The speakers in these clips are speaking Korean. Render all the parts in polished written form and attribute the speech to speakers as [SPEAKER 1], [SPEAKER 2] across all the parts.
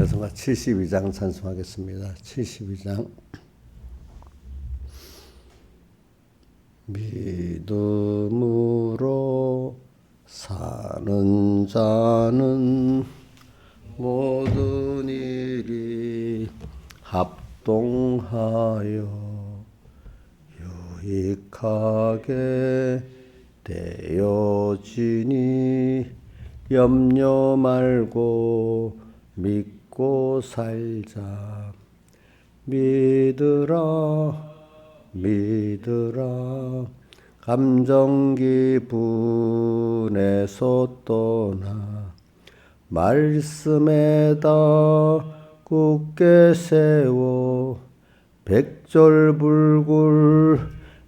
[SPEAKER 1] 찬송가 72장 찬송하겠습니다. 72장. 믿음으로 사는 자는 모든 일이 합동하여 유익하게 되어지니 염려 말고 믿고 살자. 믿으라 감정 기분에서 떠나 말씀에다 굳게 세워 백절불굴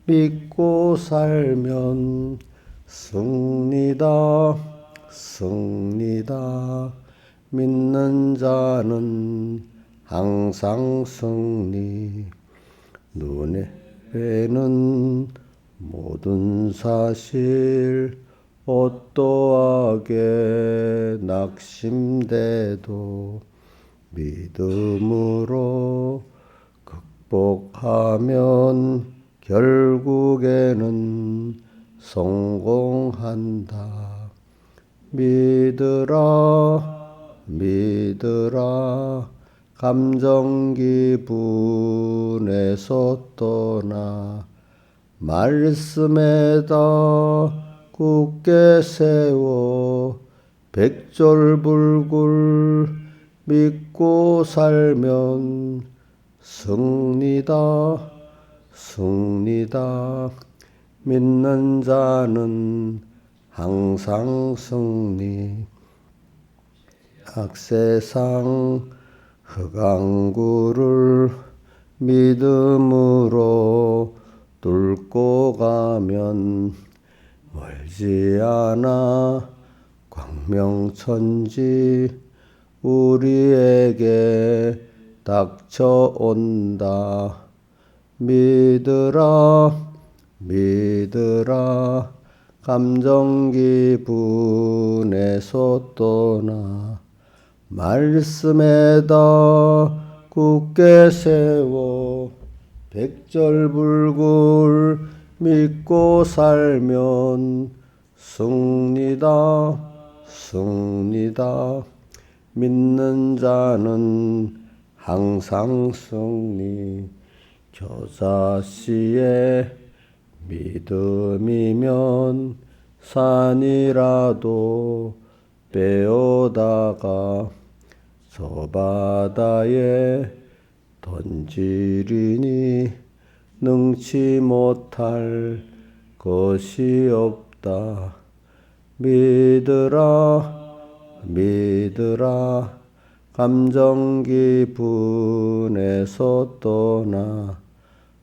[SPEAKER 1] 믿고 살면 승리다. 믿는 자는 항상 승리. 눈에 뵈는 모든 사실 어떠하게 낙심돼도 믿음으로 극복하면 결국에는 성공한다. 믿으라 감정 기분에서 떠나 말씀에다 굳게 세워 백절불굴 믿고 살면 승리다. 믿는 자는 항상 승리. 악세상 흑암굴을 믿음으로 뚫고 가면 멀지 않아 광명천지 우리에게 닥쳐온다. 믿으라 감정 기분에서 떠나 말씀에다 굳게 세워 백절불굴 믿고 살면 승리다. 믿는 자는 항상 승리. 겨자씨의 믿음이면 산이라도 빼어다가 저 바다에 던지리니 능치 못할 것이 없다. 믿으라 감정 기분에서 떠나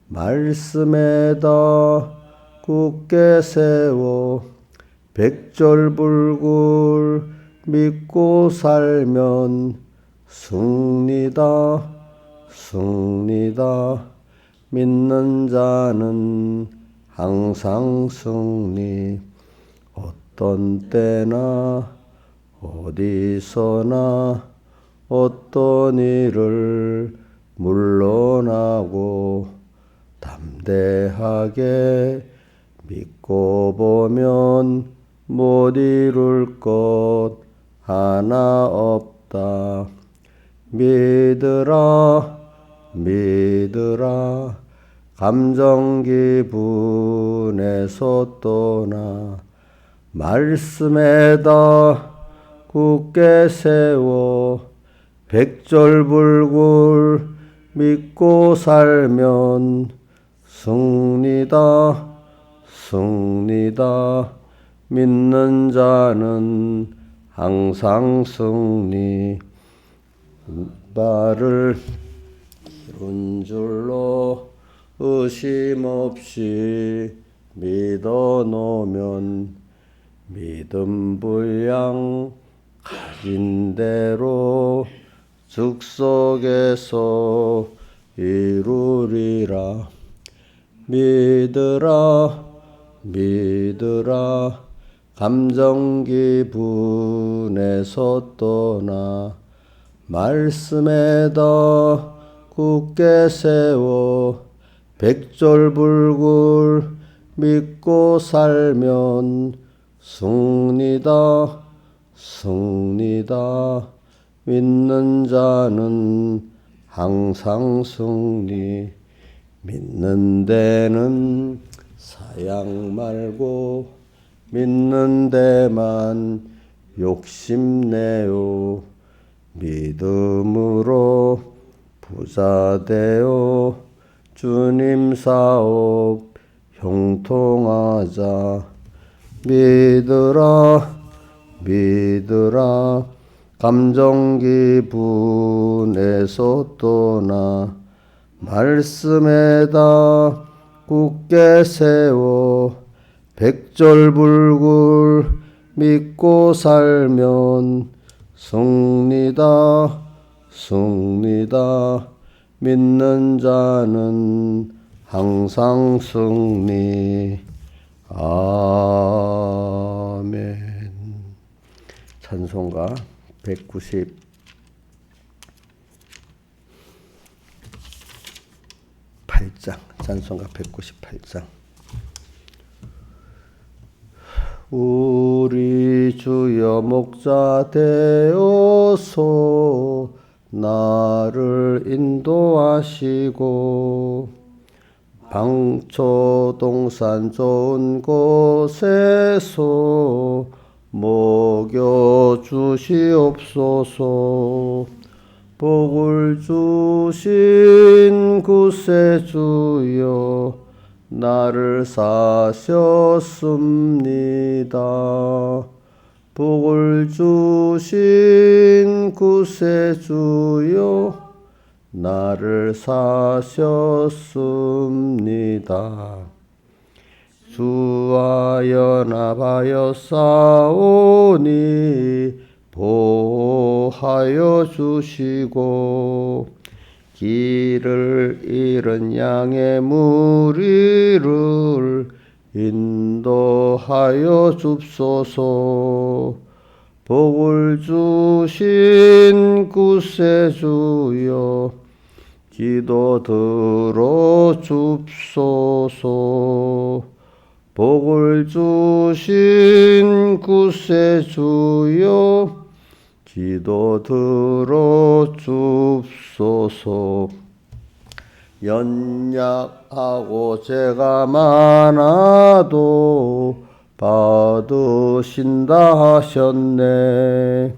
[SPEAKER 1] 말씀에다 굳게 세워 백절불굴 믿고 살면 승리다. 믿는 자는 항상 승리. 어떤 때나 어디서나 어떤 일을 물러나고 담대하게 믿고 보면 못 이룰 것 하나 없다. 믿으라 감정 기분에서 떠나 말씀에다 굳게 세워 백절불굴 믿고 살면 승리다. 믿는 자는 항상 승리. 바를 이룬 줄로 의심 없이 믿어 놓으면 믿음 분량 가진 대로 즉석에서 이루리라. 믿으라 감정 기분에서 떠나 말씀에다 굳게 세워 백졸불굴 믿고 살면 승리다 승리다 믿는 자는 항상 승리 믿는 데는 사양 말고 믿는 데만 욕심내요 믿음으로 부자 되어 주님 사업 형통하자 믿으라 믿으라 감정 기분에서 떠나 말씀에다 굳게 세워 백졸불굴 믿고 살면 승리다 승리다 믿는 자는 항상 승리. 아멘. 찬송가 198장 찬송가 198장 우리 주여 목자 되어서 나를 인도하시고 방초동산 좋은 곳에서 먹여주시옵소서. 복을 주신 구세주여 나를 사셨습니다. 복을 주신 구세주여 나를 사셨습니다. 주와 연합하여 싸우니 보호하여 주시고 길을 잃은 양의 무리를 인도하여 줍소서. 복을 주신 구세주여 기도 들어 줍소서. 복을 주신 구세주여 기도 들어 줍소서. 연약하고 죄가 많아도 받으신다 하셨네.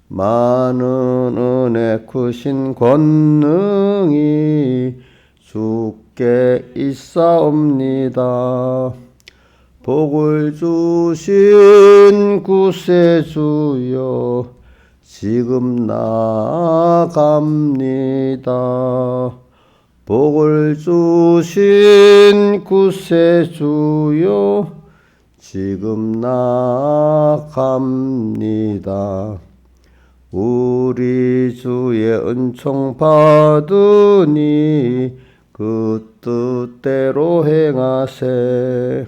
[SPEAKER 1] 많은 은혜 크신 권능이 주께 있사옵니다. 복을 주신 구세주여 지금 나아갑니다. 복을 주신 구세주여 지금 나아갑니다. 우리 주의 은총 받으니 그 뜻대로 행하세.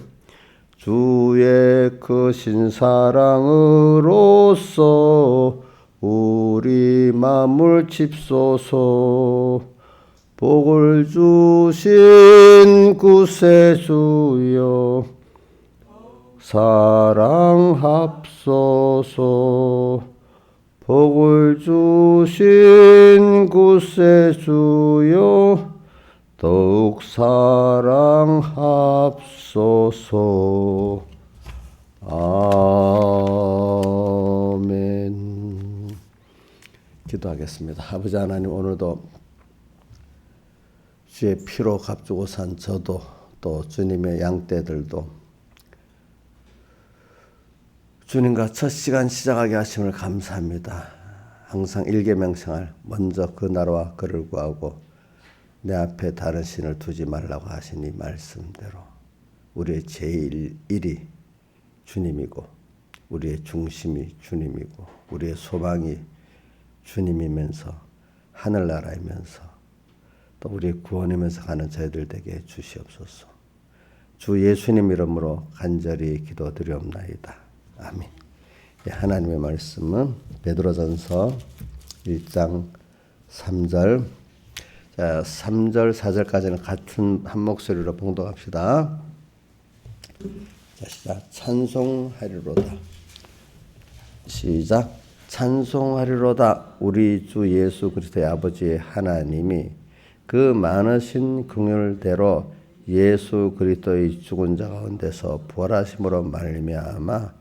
[SPEAKER 1] 주의 크신 사랑으로서 우리 마음을 칩소서. 복을 주신 구세주여 사랑합소서. 복을 주신 구세주여 더욱 사랑합소서. 아멘. 기도하겠습니다. 아버지 하나님, 오늘도 주의 피로 값주고 산 저도 또 주님의 양떼들도 주님과 첫 시간 시작하게 하심을 감사합니다. 항상 일계명생활 먼저 그 나라와 그를 구하고 내 앞에 다른 신을 두지 말라고 하신 이 말씀대로 우리의 제일 일이 주님이고 우리의 중심이 주님이고 우리의 소망이 주님이면서 하늘나라이면서 또 우리의 구원이면서 가는 저희들 되게 주시옵소서. 주 예수님 이름으로 간절히 기도드리옵나이다. 아멘. 하나님의 말씀은 베드로전서 1장 3절. 자, 3절, 4절까지는 같은 한 목소리로 봉독합시다. 자, 시작. 찬송하리로다. 시작. 찬송하리로다. 우리 주 예수 그리스도의 아버지 하나님이 그 많으신 긍휼대로 예수 그리스도의 죽은 자 가운데서 부활하심으로 말미암아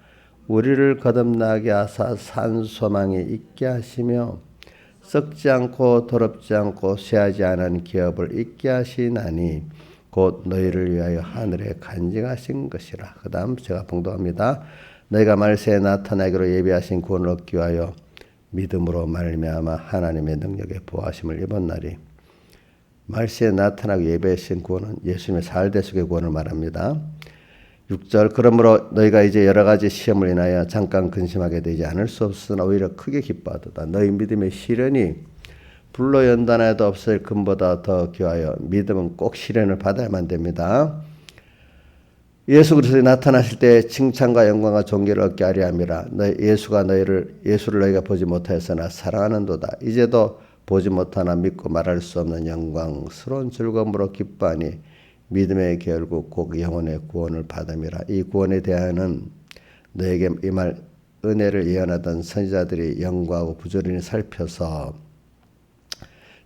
[SPEAKER 1] 우리를 거듭나게 하사 산 소망이 있게 하시며 썩지 않고 더럽지 않고 쇠하지 않은 기업을 있게 하시나니 곧 너희를 위하여 하늘에 간직하신 것이라. 그 다음 제가 봉독합니다. 너희가 말세에 나타나기로 예비하신 구원을 얻기 위하여 믿음으로 말미암아 하나님의 능력에 보하심을 입은 날이. 말세에 나타나고 예배하신 구원은 예수님의 살대속의 구원을 말합니다. 6절. 그러므로 너희가 이제 여러 가지 시험을 인하여 잠깐 근심하게 되지 않을 수 없으나 오히려 크게 기뻐하도다. 너희 믿음의 시련이 불로 연단하여도 없을 금보다 더 귀하여 믿음은 꼭 시련을 받아야만 됩니다. 예수 그리스도에 나타나실 때 칭찬과 영광과 존귀를 얻게 하려 함이라. 예수를 너희가 보지 못하였으나 사랑하는도다. 이제도 보지 못하나 믿고 말할 수 없는 영광스러운 즐거움으로 기뻐하니 믿음의 결국 곧 영혼의 구원을 받음이라. 이 구원에 대하여는 너에게 이 말 은혜를 예언하던 선지자들이 연구하고 부지런히 살펴서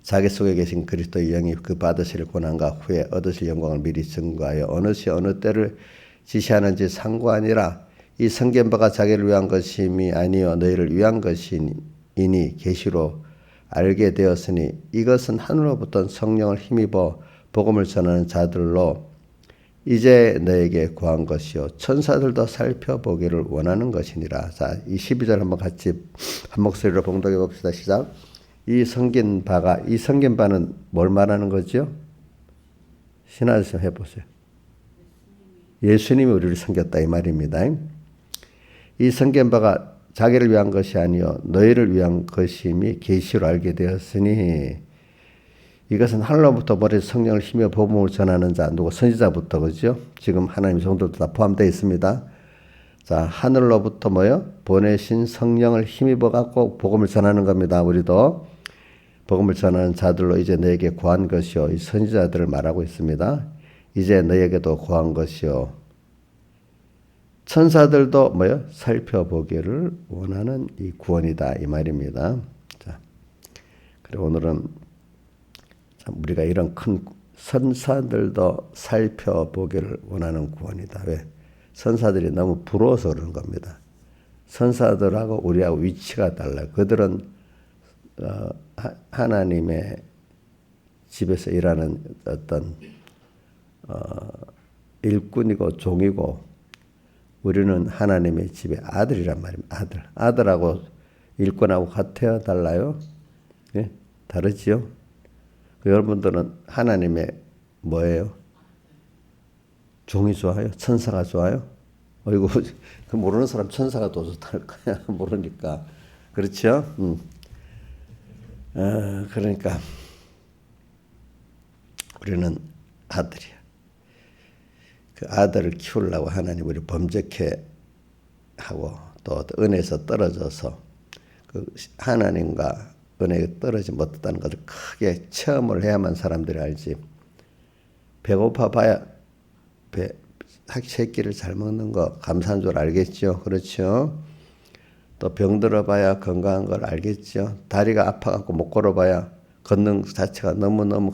[SPEAKER 1] 자기 속에 계신 그리스도의 영이 그 받으실 고난과 후에 얻으실 영광을 미리 증거하여 어느 시 어느 때를 지시하는지 상고하니라. 이 성경 바가 자기를 위한 것임이 아니요 너희를 위한 것이니 계시로 알게 되었으니 이것은 하늘로부터 성령을 힘입어 복음을 전하는 자들로 이제 너에게 구한 것이요 천사들도 살펴보기를 원하는 것이니라. 자, 이 12절 한번 같이 한 목소리로 봉독해 봅시다. 시작. 이 성경바는 뭘 말하는 거죠? 신하서 해보세요. 예수님이 우리를 섬겼다 이 말입니다. 이 성경바가 자기를 위한 것이 아니요 너희를 위한 것임이 계시로 알게 되었으니 이것은 하늘로부터 머리 성령을 힘입어 복음을 전하는 자 누구 선지자부터 그죠? 지금 하나님 성도도 다 포함되어 있습니다. 자, 하늘로부터 보내신 성령을 힘입어 갖고 복음을 전하는 겁니다. 우리도 복음을 전하는 자들로 이제 너에게 구한 것이요. 이 선지자들을 말하고 있습니다. 이제 너에게도 구한 것이요. 천사들도 살펴보기를 원하는 이 구원이다 이 말입니다. 자, 그리고 오늘은 우리가 이런 큰 선사들도 살펴보기를 원하는 구원이다. 왜? 선사들이 너무 부러워서 그러는 겁니다. 선사들하고 우리하고 위치가 달라요. 그들은 하나님의 집에서 일하는 어떤 일꾼이고 종이고 우리는 하나님의 집의 아들이란 말입니다. 아들하고 일꾼하고 같아요? 달라요? 예? 다르지요? 여러분들은 하나님의 뭐예요? 종이 좋아요? 천사가 좋아요? 어이구, 그 모르는 사람 천사가 더 좋다는 거야. 모르니까. 그렇죠? 그러니까 우리는 아들이야. 그 아들을 키우려고 하나님 우리 범죄케 하고 또 은혜에서 떨어져서 그 하나님과 은혜에 떨어지지 못했다는 것을 크게 체험을 해야만 사람들이 알지. 배고파 봐야 새끼를 잘 먹는 거 감사한 줄 알겠죠. 그렇죠. 또 병들어 봐야 건강한 걸 알겠죠. 다리가 아파갖고 못 걸어봐야 걷는 자체가 너무너무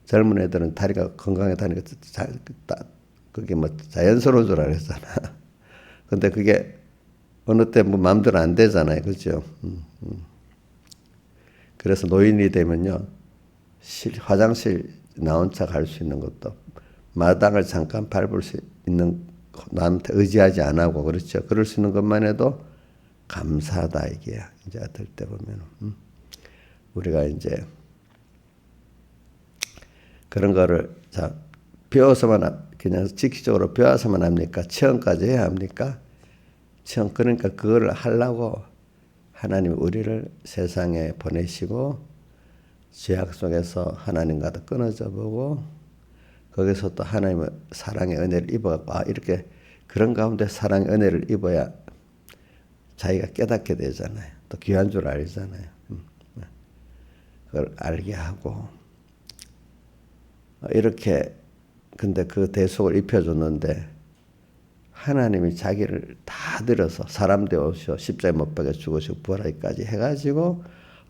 [SPEAKER 1] 젊은 애들은 다리가 건강하다니까 그게 자연스러운 줄 알았잖아. 근데 그게 어느 때 마음대로 안 되잖아요. 그죠? 그래서 노인이 되면요. 화장실 나 혼자 갈 수 있는 것도 마당을 잠깐 밟을 수 있는 남한테 의지하지 안 하고 그렇죠. 그럴 수 있는 것만 해도 감사하다 이게야. 이제 어떨 때 보면 우리가 이제 그런 거를 배워서만 그냥 직접적으로 배워서만 합니까? 체험까지 해야 합니까? 체험 그러니까 그거를 하려고 하나님 우리를 세상에 보내시고 죄악 속에서 하나님과도 끊어져 보고 거기서 또 하나님의 사랑의 은혜를 입어갖고 이렇게 그런 가운데 사랑의 은혜를 입어야 자기가 깨닫게 되잖아요. 또 귀한 줄 알잖아요. 그걸 알게 하고 이렇게 근데 그 대속을 입혀줬는데 하나님이 자기를 다 들여서 사람 되어서 십자가에 못 박혀 죽으시고 부활하기까지 해가지고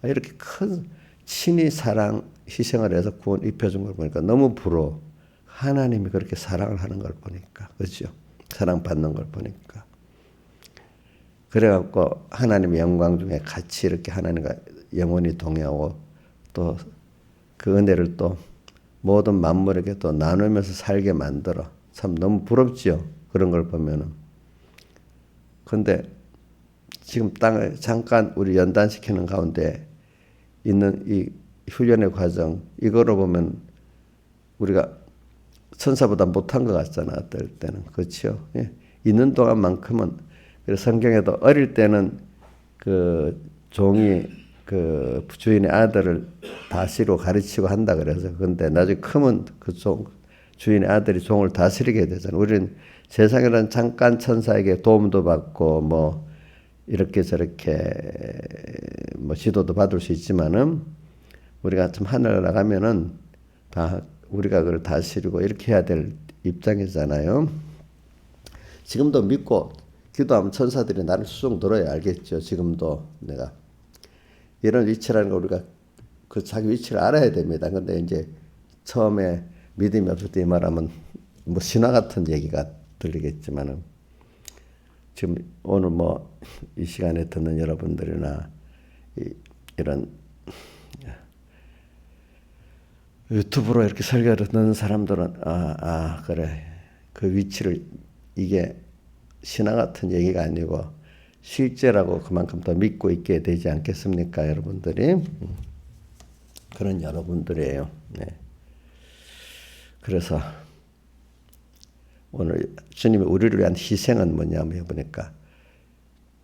[SPEAKER 1] 이렇게 큰 친히 사랑 희생을 해서 구원 입혀준 걸 보니까 너무 부러워. 하나님이 그렇게 사랑을 하는 걸 보니까 그렇죠. 사랑받는 걸 보니까 그래갖고 하나님의 영광 중에 같이 이렇게 하나님과 영원히 동행하고 또 그 은혜를 또 모든 만물에게 또 나누면서 살게 만들어 참 너무 부럽지요. 그런 걸 보면은. 근데 지금 땅을 잠깐 우리 연단시키는 가운데 있는 이 훈련의 과정 이거로 보면 우리가 천사보다 못한 것 같잖아. 어떨 때는. 그렇죠. 예. 있는 동안만큼은 그래서 성경에도 어릴 때는 그 종이 그 주인의 아들을 다스리고 가르치고 한다 그래서 근데 나중에 크면 그 주인의 아들이 종을 다스리게 되잖아요. 우리는 세상에는 잠깐 천사에게 도움도 받고 뭐 이렇게 저렇게 뭐 지도도 받을 수 있지만은 우리가 좀 하늘 나가면은 다 우리가 그걸 다스리고 이렇게 해야 될 입장이잖아요. 지금도 믿고 기도하면 천사들이 나를 수종 들어야 알겠죠. 지금도 내가 이런 위치라는 걸 우리가 그 자기 위치를 알아야 됩니다. 근데 이제 처음에 믿음이 없을 때 말하면 뭐 신화 같은 얘기가 들리겠지만은 지금 오늘 뭐 이 시간에 듣는 여러분들이나 이런 유튜브로 이렇게 설교를 듣는 사람들은 그래 그 위치를 이게 신화 같은 얘기가 아니고 실제라고 그만큼 더 믿고 있게 되지 않겠습니까, 여러분들이? 그런 여러분들이에요. 네. 그래서 오늘 주님이 우리를 위한 희생은 뭐냐면 보니까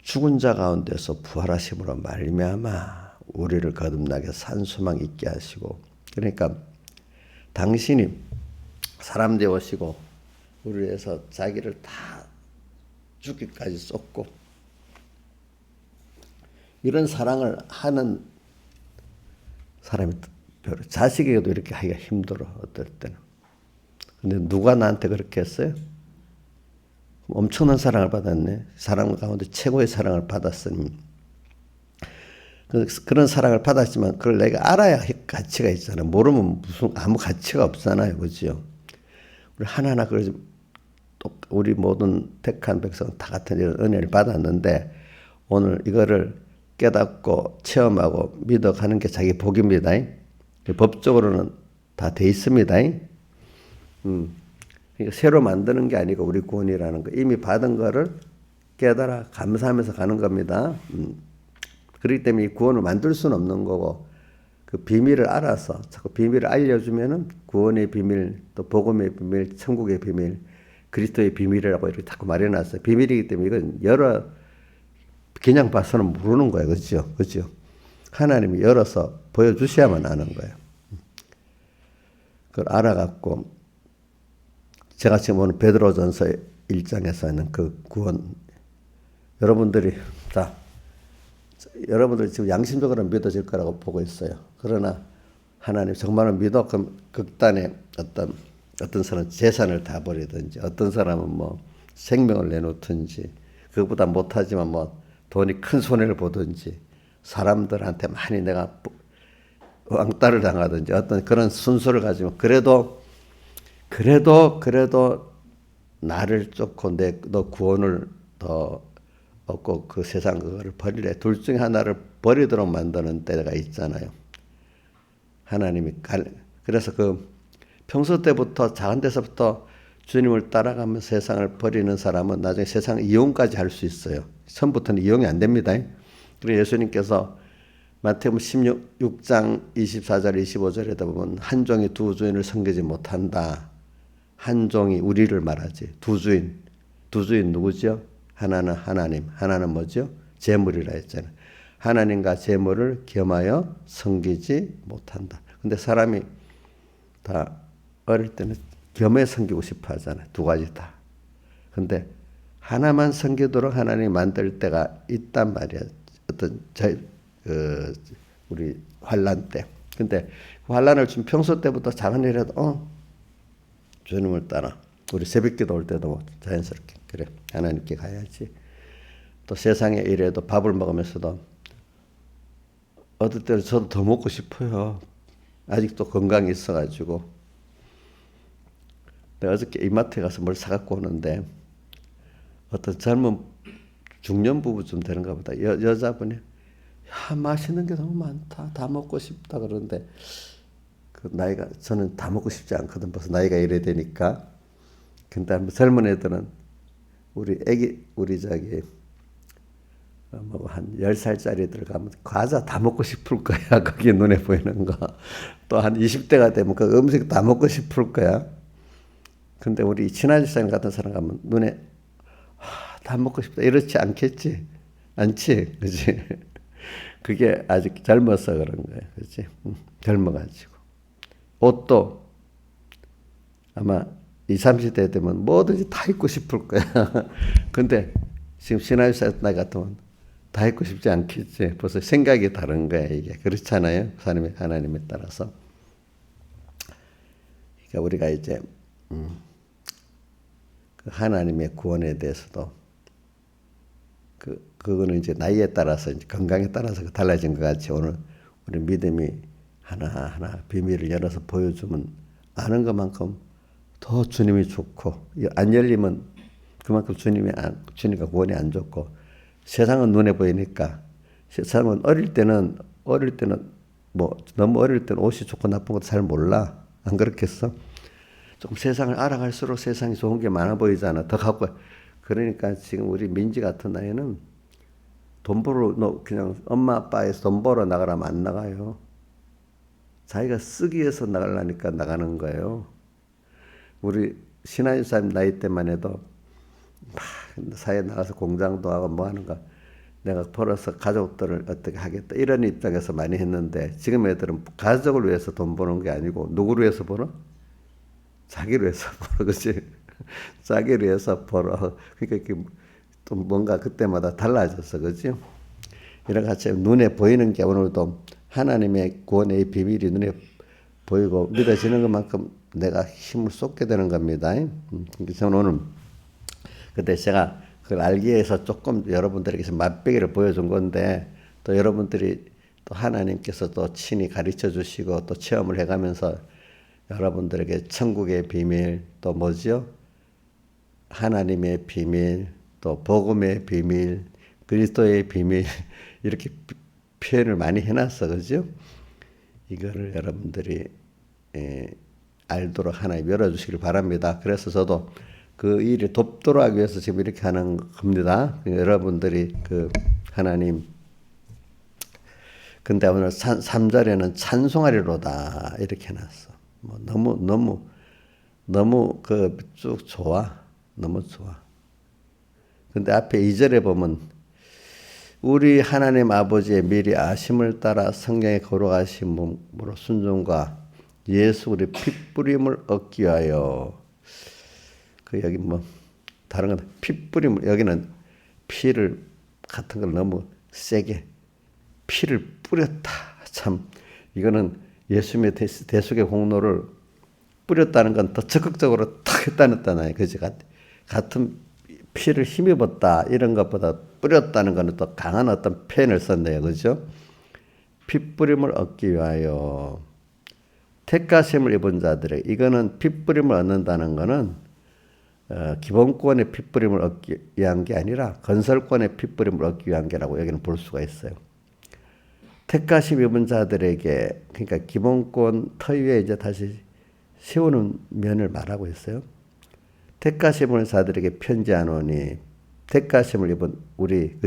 [SPEAKER 1] 죽은 자 가운데서 부활하심으로 말미암아 우리를 거듭나게 산소망 있게 하시고 그러니까 당신이 사람 되오시고 우리를 위해서 자기를 다 죽기까지 쏟고 이런 사랑을 하는 사람이 별로 자식에게도 이렇게 하기가 힘들어 어떨 때는. 근데 누가 나한테 그렇게 했어요? 엄청난 사랑을 받았네. 사랑 가운데 최고의 사랑을 받았으니 그런 사랑을 받았지만 그걸 내가 알아야 가치가 있잖아요. 모르면 무슨 아무 가치가 없잖아요, 그렇죠? 우리 하나하나 그러지 우리 모든 택한 백성 다 같은 이런 은혜를 받았는데 오늘 이거를 깨닫고 체험하고 믿어가는 게 자기 복입니다. 법적으로는 다 돼 있습니다. 그러니까 새로 만드는 게 아니고 우리 구원이라는 거 이미 받은 거를 깨달아 감사하면서 가는 겁니다. 그렇기 때문에 이 구원을 만들 수는 없는 거고 그 비밀을 알아서 자꾸 비밀을 알려주면은 구원의 비밀 또 복음의 비밀 천국의 비밀 그리스도의 비밀이라고 이렇게 자꾸 말해놨어요. 비밀이기 때문에 이건 열어 그냥 봐서는 모르는 거예요. 그렇죠? 그렇죠? 하나님이 열어서 보여주셔야만 아는 거예요. 그걸 알아갖고 제가 지금 오늘 베드로전서 1장에서 있는 그 구원 여러분들이 여러분들이 지금 양심적으로 믿어질 거라고 보고 있어요. 그러나 하나님 정말로 믿어 그럼 극단에 어떤 사람은 재산을 다 버리든지 어떤 사람은 뭐 생명을 내놓든지 그것보다 못하지만 뭐 돈이 큰 손해를 보든지 사람들한테 많이 내가 왕따를 당하든지 어떤 그런 순서를 가지고 그래도 나를 쫓고 너 구원을 더 얻고 그 세상 그거를 버리래. 둘 중에 하나를 버리도록 만드는 때가 있잖아요. 하나님이 그래서 그 평소 때부터 작은 데서부터 주님을 따라가면서 세상을 버리는 사람은 나중에 세상 이용까지 할 수 있어요. 처음부터는 이용이 안 됩니다. 그래서 예수님께서 마태복음 16장 24절 25절에다 보면 한 종이 두 주인을 섬기지 못한다. 한 종이 우리를 말하지. 두 주인 누구죠? 하나는 하나님, 하나는 뭐죠? 재물이라 했잖아요. 하나님과 재물을 겸하여 섬기지 못한다. 근데 사람이 다 어릴 때는 겸해 섬기고 싶어 하잖아요. 두 가지 다. 근데 하나만 섬기도록 하나님이 만들 때가 있단 말이야. 어떤 우리 환란 때. 근데 그 환란을 좀 평소 때부터 작은 일이라도 주님을 따라 우리 새벽기도 올 때도 자연스럽게 그래 하나님께 가야지. 또 세상에 일해도 밥을 먹으면서도 어떨 때는 저도 더 먹고 싶어요. 아직도 건강이 있어가지고. 내가 어저께 이마트에 가서 뭘 사갖고 오는데 어떤 젊은 중년 부부쯤 되는가 보다. 여자분이 야 맛있는 게 너무 많다. 다 먹고 싶다 그러는데 그 나이가 저는 다 먹고 싶지 않거든. 벌써 나이가 이래 되니까. 근데 젊은 애들은 우리 저기 뭐 한 10살짜리들 가면 과자 다 먹고 싶을 거야. 그게 눈에 보이는 거. 또 한 20대가 되면 그 음식 다 먹고 싶을 거야. 근데 우리 친한 집사님 같은 사람 가면 눈에 다 먹고 싶다 이렇지 않겠지? 않지? 그지? 그게 아직 젊어서 그런 거야. 그지? 젊어가지고. 옷도 아마 20, 30대 되면 뭐든지 다 입고 싶을 거야. 근데 지금 신하유 나이 같으면 다 입고 싶지 않겠지. 벌써 생각이 다른 거야, 이게. 그렇잖아요. 하나님에 따라서. 그러니까 우리가 이제, 그 하나님의 구원에 대해서도 그거는 이제 나이에 따라서 이제 건강에 따라서 달라진 것 같이 오늘 우리 믿음이 하나하나 비밀을 열어서 보여주면 아는 것만큼 더 주님이 좋고 안 열리면 그만큼 주님과 구원이 안 좋고 세상은 눈에 보이니까 세상은 어릴 때는 뭐 너무 어릴 때는 옷이 좋고 나쁜 것도 잘 몰라. 안 그렇겠어? 조금 세상을 알아갈수록 세상이 좋은 게 많아 보이잖아. 더 갖고. 그러니까 지금 우리 민지 같은 나이는 돈 벌어 그냥 엄마 아빠에서 돈 벌어 나가라면 안 나가요. 자기가 쓰기 위해서 나가려니까 나가는 거예요. 우리 신하유 사님 나이 때만 해도 막 사회에 나가서 공장도 하고 뭐 하는 거 내가 벌어서 가족들을 어떻게 하겠다 이런 입장에서 많이 했는데 지금 애들은 가족을 위해서 돈 버는 게 아니고 누구를 위해서 벌어? 자기를 위해서 벌어. 그치? 자기를 위해서 벌어. 그러니까 또 뭔가 그때마다 달라졌어. 그치? 이런 같이 눈에 보이는 게 오늘도 하나님의 구원의 비밀이 눈에 보이고 믿어지는 것만큼 내가 힘을 쏟게 되는 겁니다. 그래서 저는 오늘 그때 제가 그걸 알기 위해서 조금 여러분들에게 맛배기를 보여준 건데 또 여러분들이 또 하나님께서 또 친히 가르쳐 주시고 또 체험을 해가면서 여러분들에게 천국의 비밀 또 뭐죠? 하나님의 비밀 또 복음의 비밀 그리스도의 비밀 이렇게 표현을 많이 해놨어. 그죠? 이거를 여러분들이 알도록 하나님 열어주시길 바랍니다. 그래서 저도 그 일을 돕도록 하기 위해서 지금 이렇게 하는 겁니다. 여러분들이 그 하나님 근데 오늘 3절에는 찬송하리로다 이렇게 해놨어. 뭐 너무 그 쭉 좋아. 너무 좋아. 근데 앞에 2절에 보면 우리 하나님 아버지의 미리 아심을 따라 성령의 거룩하신 몸으로 순종과 예수 우리 핏뿌림을 얻기 위하여 그 여기 뭐 다른 건 핏뿌림을 여기는 피를 같은 걸 너무 세게 피를 뿌렸다. 참 이거는 예수님의 대속의 공로를 뿌렸다는 건 더 적극적으로 탁 했다는 뜻이에요. 그지? 같은 피를 힘입었다 이런 것보다 뿌렸다는 것은 또 강한 어떤 표현을 썼네요. 그죠? 핏뿌림을 얻기 위하여 택하심을 입은 자들에게 이거는 핏뿌림을 얻는다는 것은 기본권의 핏뿌림을 얻기 위한 게 아니라 건설권의 핏뿌림을 얻기 위한 게라고 여기는 볼 수가 있어요. 택하심 입은 자들에게 그러니까 기본권 터 위에 이제 다시 세우는 면을 말하고 있어요. 택하심을 자들에게 편지하노니 택하심을 입은 우리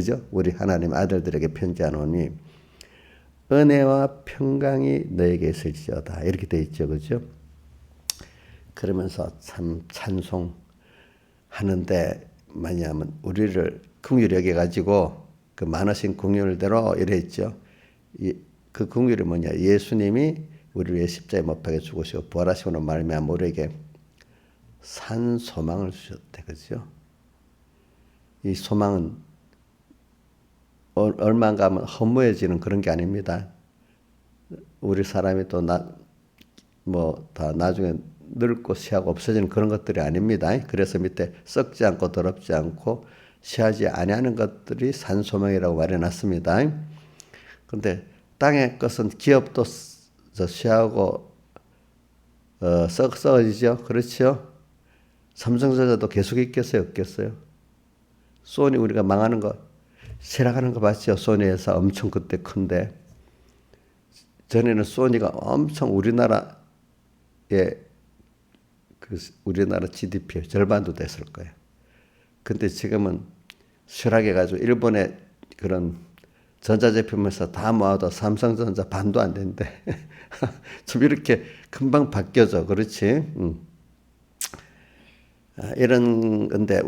[SPEAKER 1] 하나님 아들들에게 편지하노니 은혜와 평강이 너에게 있을지어다 이렇게 돼 있죠. 그죠? 그러면서 참 찬송하는데 뭐냐면 우리를 긍휼히 여겨가지고 그 많으신 긍휼대로 이래 있죠. 그 긍휼이 뭐냐? 예수님이 우리를 위해 십자가에 못 박혀 죽으시고 부활하시고는 말미암아 우리에게 산 소망을 주셨대. 그죠? 이 소망은 얼마 안 가면 허무해지는 그런 게 아닙니다. 우리 사람이 또 다 나중에 늙고 시하고 없어지는 그런 것들이 아닙니다. 그래서 밑에 썩지 않고 더럽지 않고 시하지 아니하는 것들이 산소명이라고 말해놨습니다. 그런데 땅의 것은 기업도 시하고 썩어지죠. 그렇죠? 삼성전자도 계속 있겠어요? 없겠어요? 소니 우리가 망하는 거 실어가는 거 봤죠? 소니 회사 엄청 그때 큰데 전에는 소니가 엄청 우리나라의 우리나라 GDP의 절반도 됐을 거예요. 근데 지금은 실하게 가지고 일본의 그런 전자제품에서 다 모아도 삼성전자 반도 안 된대. 좀 이렇게 금방 바뀌어져. 그렇지? 이런 건데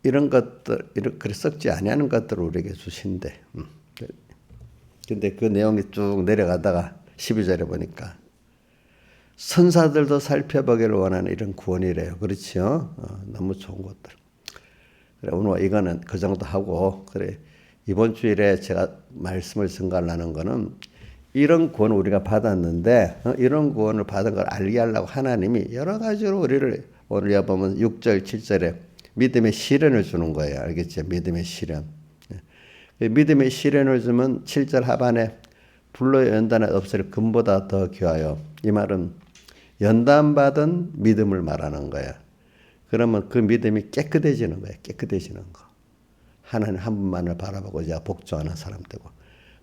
[SPEAKER 1] 이런 것들 이렇게 썩지 아니하는 것들을 우리에게 주신대. 근데 그 내용이 쭉 내려가다가 12절에 보니까 선사들도 살펴보기를 원하는 이런 구원이래요. 그렇죠? 너무 좋은 것들. 그래, 오늘 이거는 그 정도 하고, 그래, 이번 주일에 제가 말씀을 증가하려는 거는 이런 구원을 우리가 받았는데, 이런 구원을 받은 걸 알게 하려고 하나님이 여러 가지로 우리를 오늘 보면 6절, 7절에 믿음의 시련을 주는 거예요. 알겠죠? 믿음의 시련. 믿음의 시련을 주면 7절 하반에 불로 연단에 없을 금보다 더 귀하여. 이 말은 연단받은 믿음을 말하는 거야. 그러면 그 믿음이 깨끗해지는 거야. 깨끗해지는 거. 하나님 한 분만을 바라보고자 복종하는 사람 되고,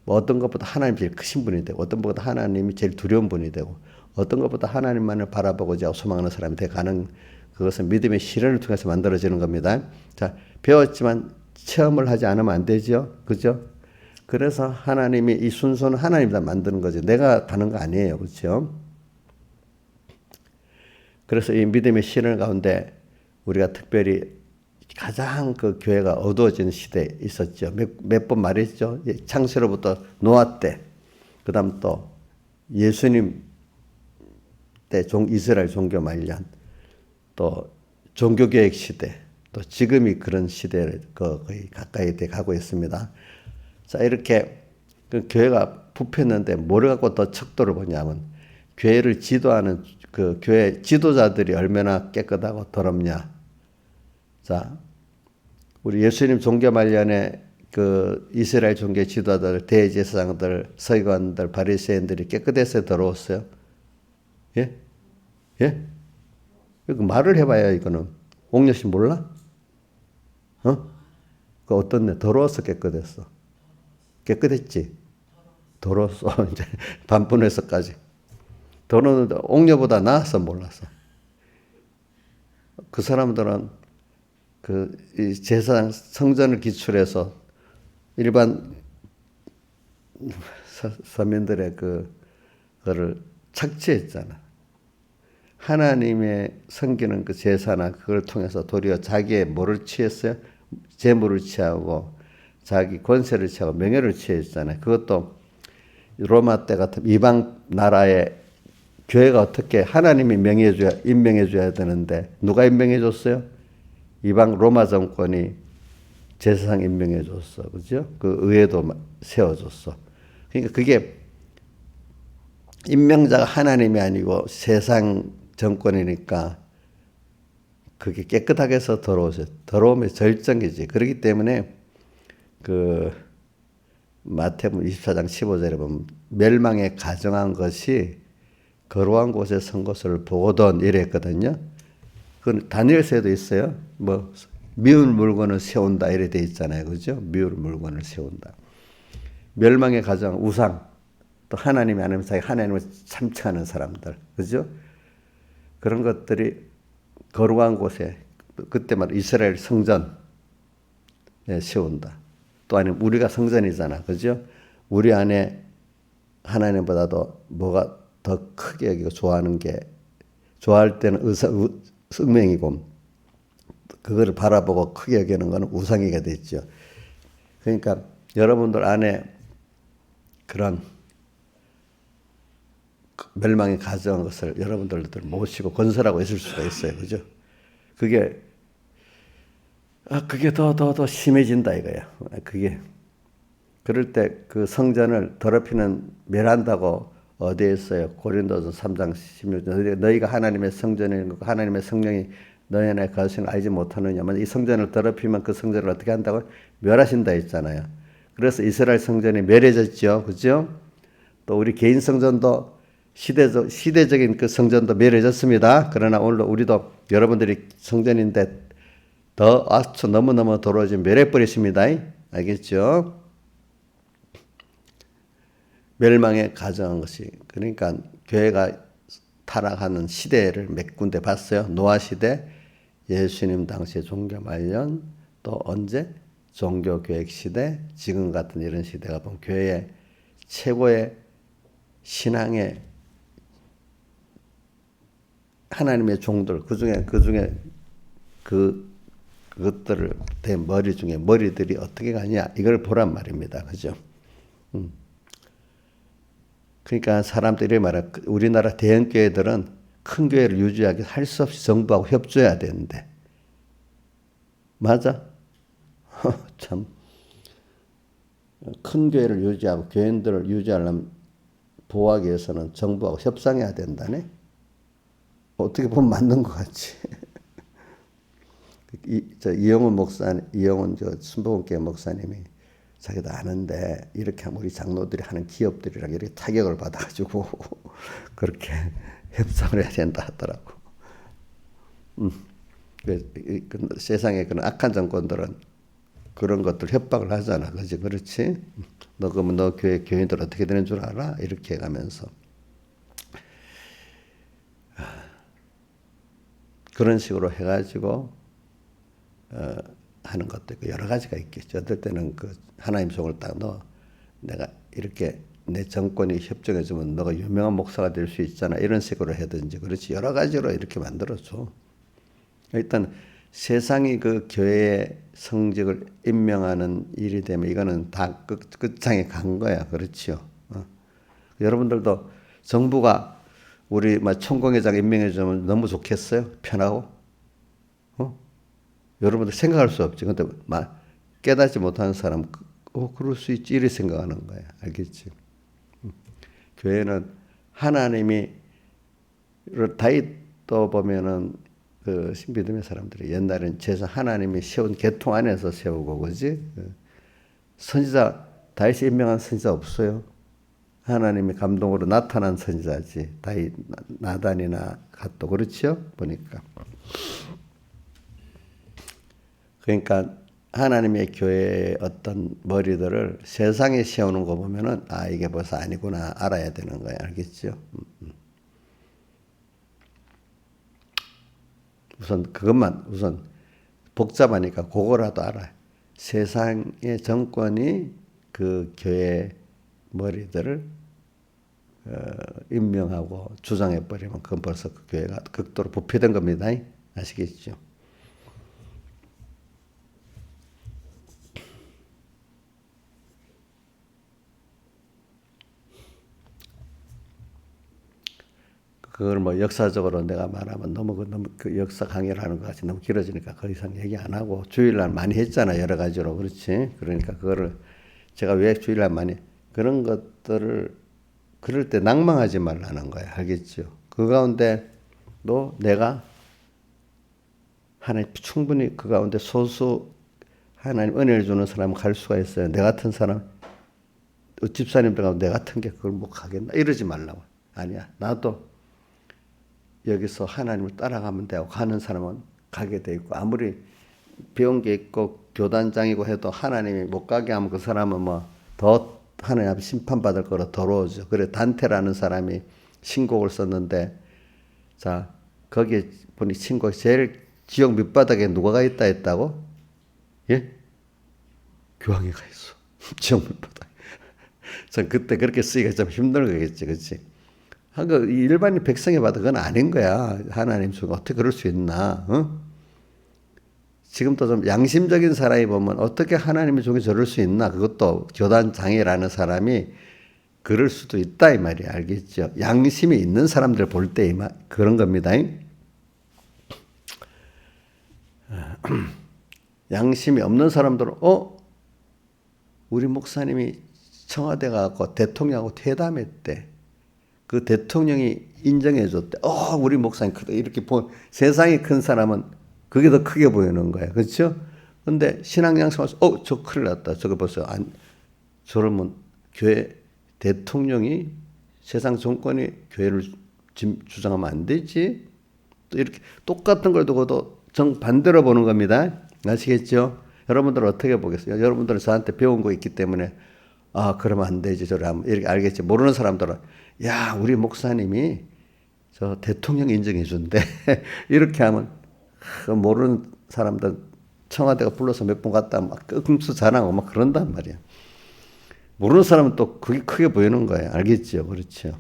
[SPEAKER 1] 뭐 어떤 것보다 하나님 제일 크신 분이 되고, 어떤 것보다 하나님이 제일 두려운 분이 되고, 어떤 것보다 하나님만을 바라보고자 소망하는 사람이 되가는, 그것은 믿음의 시련을 통해서 만들어지는 겁니다. 자, 배웠지만 체험을 하지 않으면 안 되죠. 그죠? 그래서 하나님이 이 순서는 하나님이 다 만드는 거죠. 내가 가는 거 아니에요. 그렇죠? 그래서 이 믿음의 시련 가운데 우리가 특별히 가장 그 교회가 어두워지는 시대에 있었죠. 몇 번 말했죠. 창세로부터 노아 때, 그 다음 또 예수님 때 이스라엘 종교 말년, 또 종교개혁 시대, 또 지금이 그런 시대에 거의 가까이 돼 가고 있습니다. 자, 이렇게 그 교회가 부패했는데 뭐를 갖고 더 척도를 보냐면 교회를 지도하는 그 교회 지도자들이 얼마나 깨끗하고 더럽냐. 자, 우리 예수님 종교 말년에 그 이스라엘 종교 지도자들, 대제사장들, 서기관들, 바리새인들이 깨끗해서 더러웠어요. 예? 예? 이거 말을 해봐야 이거는. 옥녀씨 몰라? 그 어떻네? 더러워서 깨끗했어. 깨끗했지? 더러웠어. 이제 반분해서까지. 더러웠는데 옥녀보다 나아서 몰랐어. 그 사람들은 이 제사장 성전을 기출해서 일반 서민들의 그거를 착취했잖아. 하나님의 섬기는 그 제사나 그걸 통해서 도리어 자기의 뭐를 취했어요? 재물을 취하고 자기 권세를 취하고 명예를 취했잖아요. 그것도 로마 때 같은 이방 나라의 교회가 어떻게 하나님이 임명해줘야 되는데 누가 임명해줬어요? 이방 로마 정권이 제사장 임명해줬어. 그죠? 그 의회도 세워줬어. 그러니까 그게 임명자가 하나님이 아니고 세상 정권이니까 그게 깨끗하게 해서 더러움의 절정이지. 그렇기 때문에 그 마태복음 24장 15절에 보면 멸망에 가정한 것이 거룩한 곳에 선 것을 보거든 이랬거든요. 그 다니엘서에도 있어요. 뭐 미운 물건을 세운다 이래 돼 있잖아요. 그죠? 미운 물건을 세운다. 멸망에 가정한 우상, 또 하나님이 아니면 자기 하나님을 참치하는 사람들. 그죠? 그런 것들이 거룩한 곳에 그때 말 이스라엘 성전에 세운다. 또 아니면 우리가 성전이잖아. 그죠? 우리 안에 하나님보다도 뭐가 더 크게 여기고 좋아할 때는 성명이고 그거를 바라보고 크게 여기는 것은 우상이게 됐죠. 그러니까 여러분들 안에 그런 멸망에 가져온 것을 여러분들도 모시고 건설하고 있을 수가 있어요. 그죠? 그게 더 심해진다 이거야. 그게 그럴 때 그 성전을 더럽히는 멸한다고 어디에 있어요? 고린도서 3장 16절. 너희가 하나님의 성전인 것, 하나님의 성령이 너희 안에 거하시는 걸 알지 못하느냐면 이 성전을 더럽히면 그 성전을 어떻게 한다고? 멸하신다 했잖아요. 그래서 이스라엘 성전이 멸해졌죠. 그죠? 또 우리 개인 성전도 시대적인 그 성전도 멸해졌습니다. 그러나 오늘 우리도 여러분들이 성전인데 더 아주 너무너무 더러워지 멸해버리십니다. 알겠죠? 멸망에 가져간 것이. 그러니까 교회가 타락하는 시대를 몇 군데 봤어요. 노아 시대, 예수님 당시의 종교 말년, 또 언제? 종교개혁 시대, 지금 같은 이런 시대가 보면 교회의 최고의 신앙의 하나님의 종들, 그중에 그것들을 된 머리 중에 머리들이 어떻게 가냐 이걸 보란 말입니다. 그죠? 그러니까 사람들이 말해 우리나라 대형 교회들은 큰 교회를 유지하기 할 수 없이 정부하고 협조해야 되는데 맞아? 참 큰 교회를 유지하고 교인들을 유지하려면 보호하기 위해서는 정부하고 협상해야 된다네. 어떻게 보면 맞는 것 같지. 이영훈 목사님, 이영훈 순복음교회 목사님이 자기도 아는데 이렇게 하면 우리 장로들이 하는 기업들이랑 이렇게 타격을 받아가지고 그렇게 협상을 해야 된다 하더라고. 세상에 그런 악한 정권들은 그런 것들 협박을 하잖아. 그지? 그렇지? 너 그러면 너 교회 교인들 어떻게 되는 줄 알아? 이렇게 해가면서. 그런 식으로 해가지고 하는 것도 있고 여러 가지가 있겠죠. 어떨 때는 그 하나님 종을 딱 너 내가 이렇게 내 정권이 협정해주면 너가 유명한 목사가 될 수 있잖아. 이런 식으로 하든지 그렇지. 여러 가지로 이렇게 만들어줘. 일단 세상이 그 교회의 성직을 임명하는 일이 되면 이거는 다 끝장에 간 거야. 그렇죠. 여러분들도 정부가 우리 총공회장 임명해주면 너무 좋겠어요? 편하고? 여러분들 생각할 수 없지. 근데 깨닫지 못하는 사람, 그럴 수 있지. 이렇게 생각하는 거야. 알겠지? 교회는 하나님이, 다윗도 보면은 그 신비듬의 사람들이 옛날엔 제사 하나님이 세운 계통 안에서 세우고, 그지? 선지자, 다윗이 임명한 선지자 없어요. 하나님의 감동으로 나타난 선지자지. 다윗, 나단이나 갓도 그렇죠? 보니까. 그러니까 하나님의 교회의 어떤 머리들을 세상에 세우는 거 보면은 아 이게 벌써 아니구나 알아야 되는 거야. 알겠죠? 우선 복잡하니까 그거라도 알아. 세상의 정권이 그 교회 머리들을 임명하고 주장해 버리면 그건 벌써 그 교회가 극도로 부패된 겁니다. 아시겠죠? 그걸 뭐 역사적으로 내가 말하면 너무 그 역사 강의를 하는 것 같이 너무 길어지니까 더 이상 얘기 안 하고 주일날 많이 했잖아. 여러 가지로. 그렇지? 그러니까 그거를 제가 왜 주일날 많이 그런 것들을 그럴 때 낭망하지 말라는 거야. 알겠죠? 그 가운데도 내가 하나님 충분히 그 가운데 소수 하나님 은혜를 주는 사람은 갈 수가 있어요. 내 같은 사람 집사님들 가운데 내 같은 게 그걸 못 가겠나? 이러지 말라고. 아니야. 나도 여기서 하나님을 따라가면 되고 가는 사람은 가게 돼 있고 아무리 배운 게 있고 교단장이고 해도 하나님이 못 가게 하면 그 사람은 뭐 더 하나님 앞에 심판받을 거로 더러워져. 그래 단테라는 사람이 신곡을 썼는데 자 거기에 보니 신곡이 제일 지옥 밑바닥에 누가 가 있다 했다고? 예? 교황이 가 있어. 지옥 밑바닥에. 전 그때 그렇게 쓰기가 좀 힘든 거겠지. 그렇지? 일반인 백성이 봐도 그건 아닌 거야. 하나님 중에 어떻게 그럴 수 있나? 지금도 좀 양심적인 사람이 보면 어떻게 하나님의 종이 저럴 수 있나? 그것도 교단장이라는 사람이 그럴 수도 있다 이 말이야. 알겠죠? 양심이 있는 사람들 볼 때 그런 겁니다. 양심이 없는 사람들은 우리 목사님이 청와대 가고 대통령하고 회담했대. 그 대통령이 인정해 줬대. 우리 목사님 크다. 이렇게 세상이 큰 사람은 그게 더 크게 보이는 거야. 그렇죠? 근데 신앙 양성에서 저 큰일 났다. 저거 벌써 저러면 교회 대통령이 세상 정권이 교회를 주장하면 안 되지. 또 이렇게 똑같은 걸 두고도 정반대로 보는 겁니다. 아시겠죠? 여러분들 어떻게 보겠어요? 여러분들은 저한테 배운 거 있기 때문에 그러면 안 되지. 저를 이렇게 알겠지. 모르는 사람들은 야, 우리 목사님이 저 대통령 인정해 준대. 이렇게 하면 모르는 사람들 청와대가 불러서 몇 번 갔다 막 끙끙 자랑하고 막 그런단 말이야. 모르는 사람은 또 그게 크게 보이는 거예요. 알겠죠? 그렇죠.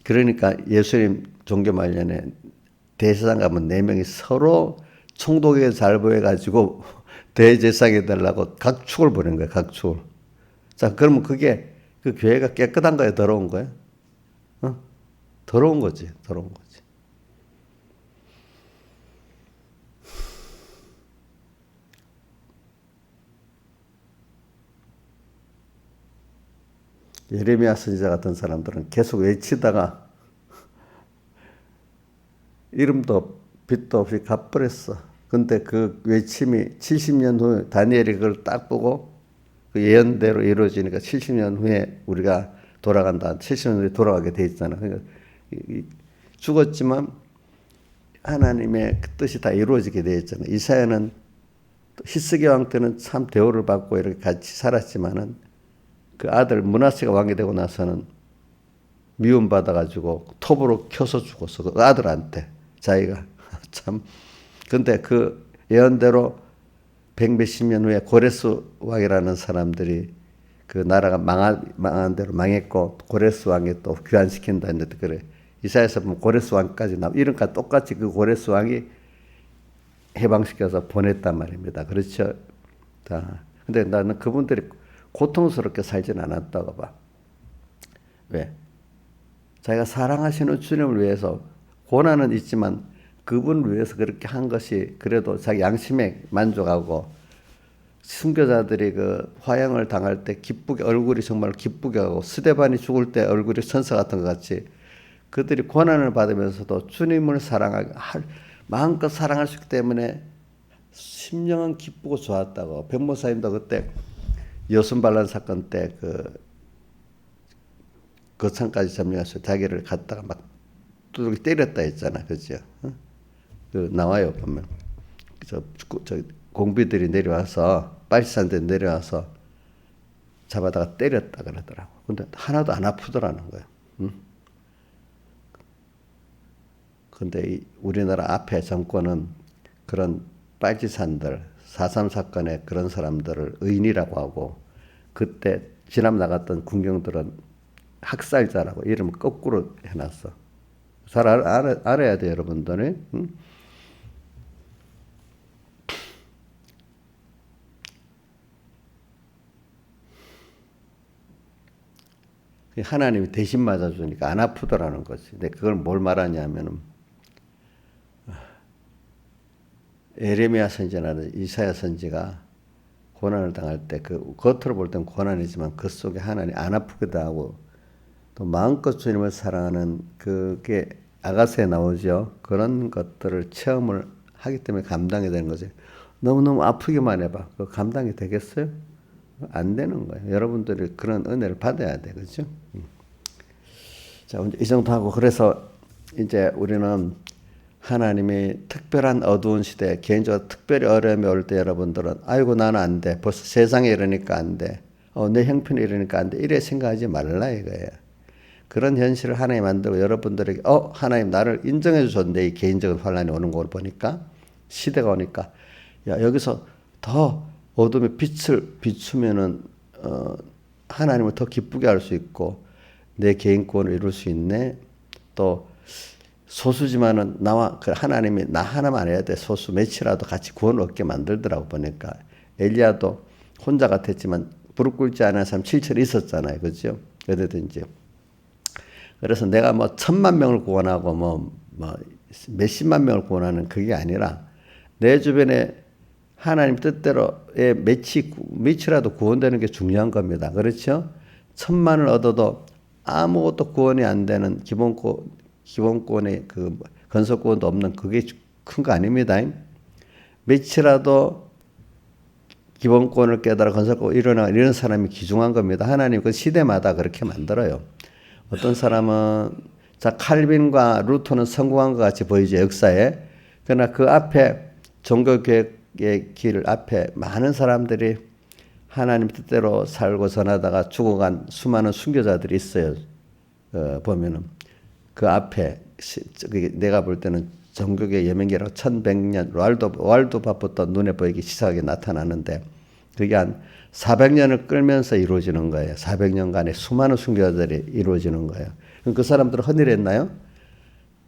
[SPEAKER 1] 그러니까 예수님 종교 말년에 대제사장 가면 4명이 서로 총독에게 잘 보여가지고 대제사장이 되려고 각축을 보낸 거예요. 각축을. 자, 그러면 그게 그 교회가 깨끗한 거예요? 더러운 거예요? 더러운 거지. 더러운 거지. 예레미야 선지자 같은 사람들은 계속 외치다가 이름도 빚도 없이 갚버렸어. 근데 그 외침이 70년 후에 다니엘이 그걸 딱 보고 그 예언대로 이루어지니까 70년 후에 우리가 돌아간다. 70년 후에 돌아가게 돼 있잖아. 그러니까 죽었지만 하나님의 뜻이 다 이루어지게 돼 있잖아. 이사야는 히스기 왕 때는 참 대우를 받고 이렇게 같이 살았지만은 그 아들 므낫세가 왕이 되고 나서는 미움받아가지고 톱으로 켜서 죽었어. 그 아들한테 자기가 참. 근데 그 예언대로 100몇십 년 후에 고레스 왕이라는 사람들이 그 나라가 망한 대로 망했고 고레스 왕이 또 귀환시킨다 했는데 그래. 이사야에서 보면 고레스 왕까지 이름과 똑같이 그 고레스 왕이 해방시켜서 보냈단 말입니다. 그렇죠? 자, 근데 나는 그분들이 고통스럽게 살진 않았다고 봐. 왜? 자기가 사랑하시는 주님을 위해서 고난은 있지만 그분을 위해서 그렇게 한 것이 그래도 자기 양심에 만족하고 순교자들이 그 화형을 당할 때 기쁘게 얼굴이 정말 기쁘게 하고 스데반이 죽을 때 얼굴이 천사 같은 것 같이 그들이 고난을 받으면서도 주님을 마음껏 사랑할 수 있기 때문에 심령은 기쁘고 좋았다고. 백모사님도 그때 여순반란 사건 때 거창까지 점령해서 자기를 갖다가 막 두들기 때렸다 했잖아. 그죠? 그 나와요, 보면. 저 공비들이 내려와서, 빨치산대 내려와서 잡아다가 때렸다 그러더라고. 근데 하나도 안 아프더라는 거예요. 응? 근데 우리나라 앞에 정권은 그런 빨치산들, 4.3 사건의 그런 사람들을 의인이라고 하고, 그때 지남 나갔던 군경들은 학살자라고 이름을 거꾸로 해놨어. 잘 알아야 돼, 여러분들이. 응? 하나님이 대신 맞아주니까 안 아프더라는 거지. 근데 그걸 뭘 말하냐면은 예레미야 선지나 이사야 선지가 고난을 당할 때 그 겉으로 볼 땐 고난이지만 그 속에 하나님 안 아프기도 하고 또 마음껏 주님을 사랑하는 그게 아가서에 나오죠. 그런 것들을 체험을 하기 때문에 감당이 되는 거지. 너무너무 아프기만 해봐. 그 감당이 되겠어요? 안 되는 거예요. 여러분들이 그런 은혜를 받아야 돼. 그렇죠? 자, 이 정도 하고 그래서 이제 우리는 하나님이 특별한 어두운 시대, 개인적으로 특별히 어려움이 올 때 여러분들은 아이고 나는 안 돼. 벌써 세상에 이러니까 안 돼. 내 형편이 이러니까 안 돼. 이래 생각하지 말라 이거예요. 그런 현실을 하나님 만들고 여러분들에게 하나님 나를 인정해 주셨는데 이 개인적인 환란이 오는 걸 보니까 시대가 오니까 야 여기서 더 어둠의 빛을 비추면은 하나님을 더 기쁘게 할 수 있고 내 개인권을 이룰 수 있네. 또 소수지만은 나와 하나님이 나 하나만 해야 돼. 소수 몇이라도 같이 구원을 얻게 만들더라고 보니까 엘리야도 혼자 같았지만 무릎 꿇지 않은 사람 7천이 있었잖아요. 그렇죠? 어디든지. 그래서 내가 뭐 1,000만 명을 구원하고 뭐 몇십만 명을 구원하는 그게 아니라 내 주변에 하나님 뜻대로의 며칠이라도 구원되는 게 중요한 겁니다. 그렇죠? 1,000만을 얻어도 아무것도 구원이 안 되는 기본권의 그 건설권도 없는 그게 큰 거 아닙니다. 며칠이라도 기본권을 깨달아 건설권 일어나 이런 사람이 귀중한 겁니다. 하나님 그 시대마다 그렇게 만들어요. 어떤 사람은 자 칼빈과 루터는 성공한 것 같이 보이죠 역사에. 그러나 그 앞에 종교개혁의 길 앞에 많은 사람들이 하나님 뜻대로 살고 전하다가 죽어간 수많은 순교자들이 있어요. 보면은 그 앞에 내가 볼 때는 종교개혁 여명기라고 1100년 왈도바부터 눈에 보이기 시작하게 나타나는데 그게 한 400년을 끌면서 이루어지는 거예요. 400년간의 수많은 순교자들이 이루어지는 거예요. 그럼 그 사람들은 헌일했나요?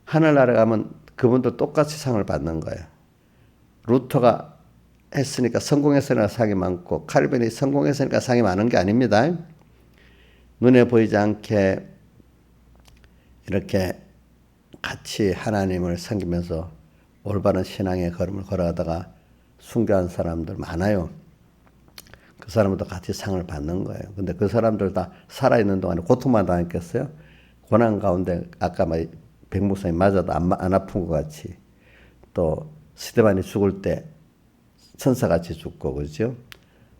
[SPEAKER 1] 하늘나라 가면 그분도 똑같이 상을 받는 거예요. 루터가 했으니까 성공했으니까 상이 많고 칼빈이 성공했으니까 상이 많은 게 아닙니다. 눈에 보이지 않게 이렇게 같이 하나님을 섬기면서 올바른 신앙의 걸음을 걸어가다가 순교한 사람들 많아요. 그 사람들도 같이 상을 받는 거예요. 근데 그 사람들 다 살아있는 동안에 고통만 당했겠어요? 고난 가운데 아까 백목사님 맞아도 안 아픈 것 같이 또 스데반이 죽을 때 천사같이 죽고 그죠?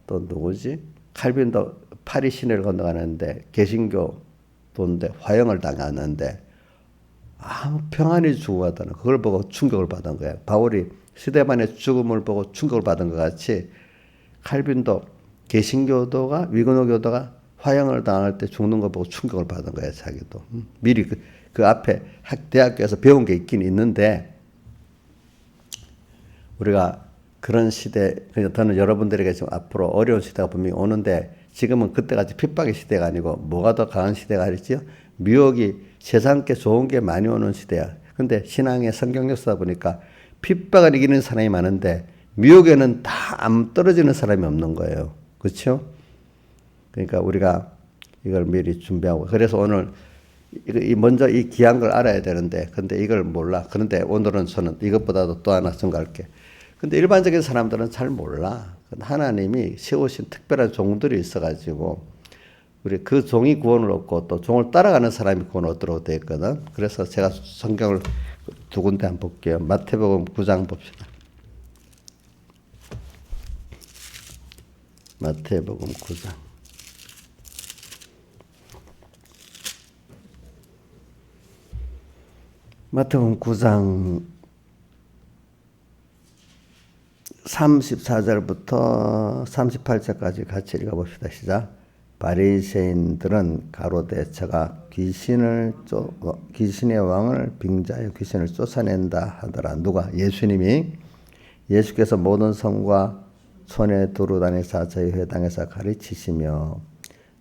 [SPEAKER 1] 또 누구지? 칼빈도 파리 시내를 건너가는데 개신교도인데 화형을 당하는데 아무 평안히 죽어가다는 그걸 보고 충격을 받은 거예요. 바울이 스데반의 죽음을 보고 충격을 받은 것 같이 칼빈도 개신교도가 위그노교도가 화형을 당할 때 죽는 거 보고 충격을 받은 거예요. 자기도 미리 그 앞에 대학교에서 배운 게 있긴 있는데 우리가 그런 시대, 저는 여러분들에게 지금 앞으로 어려운 시대가 분명히 오는데 지금은 그때같이 핍박의 시대가 아니고 뭐가 더 강한 시대가 아니죠? 미혹이 세상께 좋은 게 많이 오는 시대야. 근데 신앙의 성경 역사다 보니까 핍박을 이기는 사람이 많은데 미혹에는 다 안 떨어지는 사람이 없는 거예요. 그렇죠? 그러니까 우리가 이걸 미리 준비하고 그래서 오늘 먼저 이 귀한 걸 알아야 되는데 근데 이걸 몰라. 그런데 오늘은 저는 이것보다도 또 하나 증가할게. 근데 일반적인 사람들은 잘 몰라. 하나님이 세우신 특별한 종들이 있어가지고 우리 그 종이 구원을 얻고 또 종을 따라가는 사람이 구원을 얻도록 되어 있거든. 그래서 제가 성경을 두 군데 한번 볼게요. 마태복음 9장 봅시다. 마태복음 9장. 마태복음 9장 34절부터 38절까지 같이 읽어봅시다. 시작. 바리새인들은 가로되 저가 귀신의 왕을 빙자하여 귀신을 쫓아낸다 하더라. 누가? 예수님이. 예수께서 모든 성과 촌에 두루 다니사 저희 회당에서 가르치시며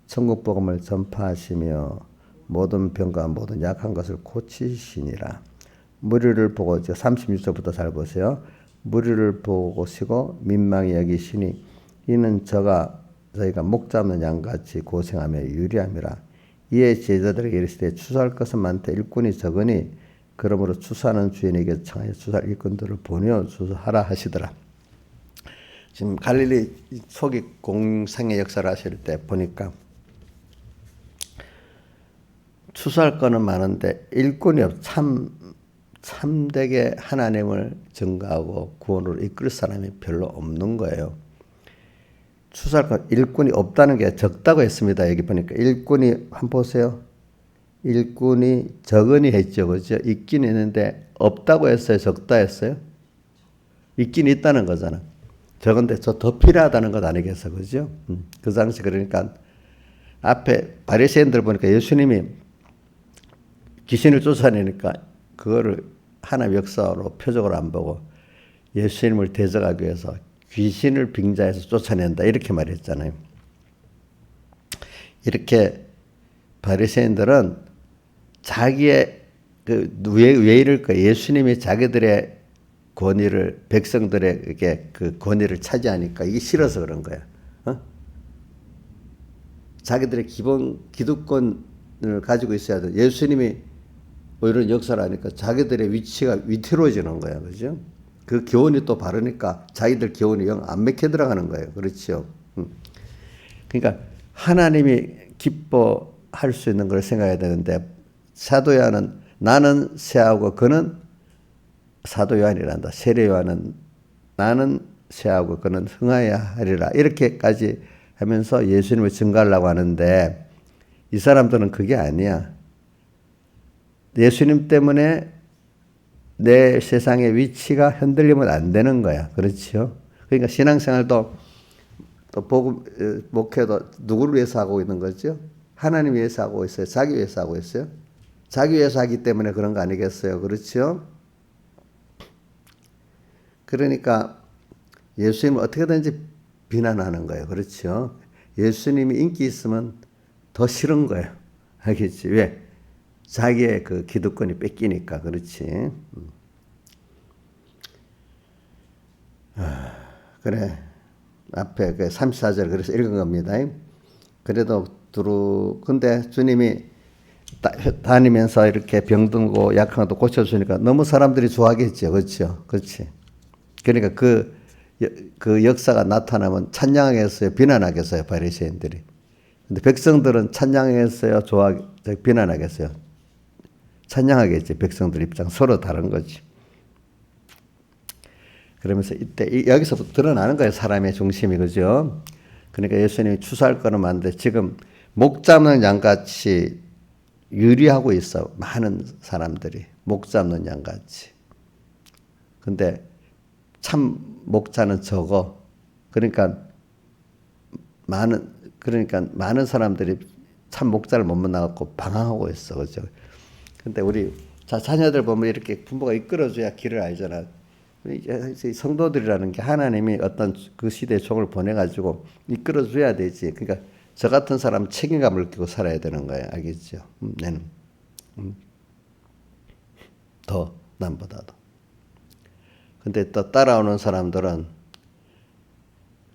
[SPEAKER 1] 천국 복음을 전파하시며 모든 병과 모든 약한 것을 고치시니라. 무리를 보고 36절부터 잘 보세요. 무리를 보시고 민망히 여기시니 이는 저희가 목 잡는 양같이 고생하며 유리함이라. 이에 제자들에게 이르시되 추수할 것은 많되 일꾼이 적으니 그러므로 추수하는 주인에게 청하여 추수할 일꾼들을 보내어 추수하라 하시더라. 지금 갈릴리 초기 공생의 역사를 하실 때 보니까 추수할 거는 많은데 일꾼이 참되게 하나님을 증거하고 구원으로 이끌 사람이 별로 없는 거예요. 추수할 것 일꾼이 없다는 게 적다고 했습니다. 여기 보니까 일꾼이 한번 보세요. 일꾼이 적으니 했죠, 그죠? 있긴 있는데 없다고 했어요, 적다 했어요? 있긴 있다는 거잖아. 적은데 저 더 필요하다는 것 아니겠어, 그죠? 그 당시 그러니까 앞에 바리새인들 보니까 예수님이 귀신을 쫓아내니까 그거를 하나님의 역사로 표적으로 안 보고 예수님을 대적하기 위해서 귀신을 빙자해서 쫓아낸다 이렇게 말했잖아요. 이렇게 바리새인들은 자기의 왜 이럴까? 예수님이 자기들의 권위를 백성들에게 그 권위를 차지하니까 이게 싫어서 그런 거야. 자기들의 기본 기득권을 가지고 있어야 돼. 예수님이 뭐 이런 역사를 하니까 자기들의 위치가 위태로워지는 거야, 그죠? 그 교훈이 또 바르니까 자기들 교훈이 영 안 맥혀 들어가는 거예요. 그렇죠. 그러니까 하나님이 기뻐할 수 있는 걸 생각해야 되는데 사도 요한은 나는 쇠하고 그는 사도 요한이란다. 세례 요한은 나는 쇠하고 그는 흥하여야 하리라. 이렇게까지 하면서 예수님을 증거하려고 하는데 이 사람들은 그게 아니야. 예수님 때문에 내 세상의 위치가 흔들리면 안 되는 거야. 그렇죠? 그러니까 신앙생활도 또 복음 목회도 누구를 위해서 하고 있는 거죠? 하나님 위해서 하고 있어요? 자기 위해서 하고 있어요? 자기 위해서 하기 때문에 그런 거 아니겠어요? 그렇죠? 그러니까 예수님을 어떻게든지 비난하는 거예요. 그렇죠? 예수님이 인기 있으면 더 싫은 거예요. 알겠지? 왜? 자기의 그 기득권이 뺏기니까. 그렇지? 그래. 앞에 그 34절 그래서 읽은 겁니다. 그래도 근데 주님이 다니면서 이렇게 병든고 약한 것도 고쳐주니까 너무 사람들이 좋아하겠죠. 그렇죠? 그렇지. 그러니까 그 역사가 나타나면 찬양하겠어요? 비난하겠어요? 바리새인들이. 근데 백성들은 찬양하겠어요? 비난하겠어요? 찬양하겠지. 백성들 입장 서로 다른 거지. 그러면서 이때 여기서부터 드러나는 거예요. 사람의 중심이. 그죠? 그러니까 예수님이 추수할 거는 많은데 지금 목 잡는 양같이 유리하고 있어. 많은 사람들이 목 잡는 양같이. 근데 참 목자는 적어. 그러니까 많은 사람들이 참 목자를 못 만나갖고 방황하고 있어. 그죠? 근데 우리 자녀들 보면 이렇게 부모가 이끌어줘야 길을 알잖아. 성도들이라는 게 하나님이 어떤 그 시대의 종을 보내가지고 이끌어줘야 되지. 그러니까 저 같은 사람 책임감을 느끼고 살아야 되는 거예요. 알겠죠? 나는. 더, 남보다도. 근데 또 따라오는 사람들은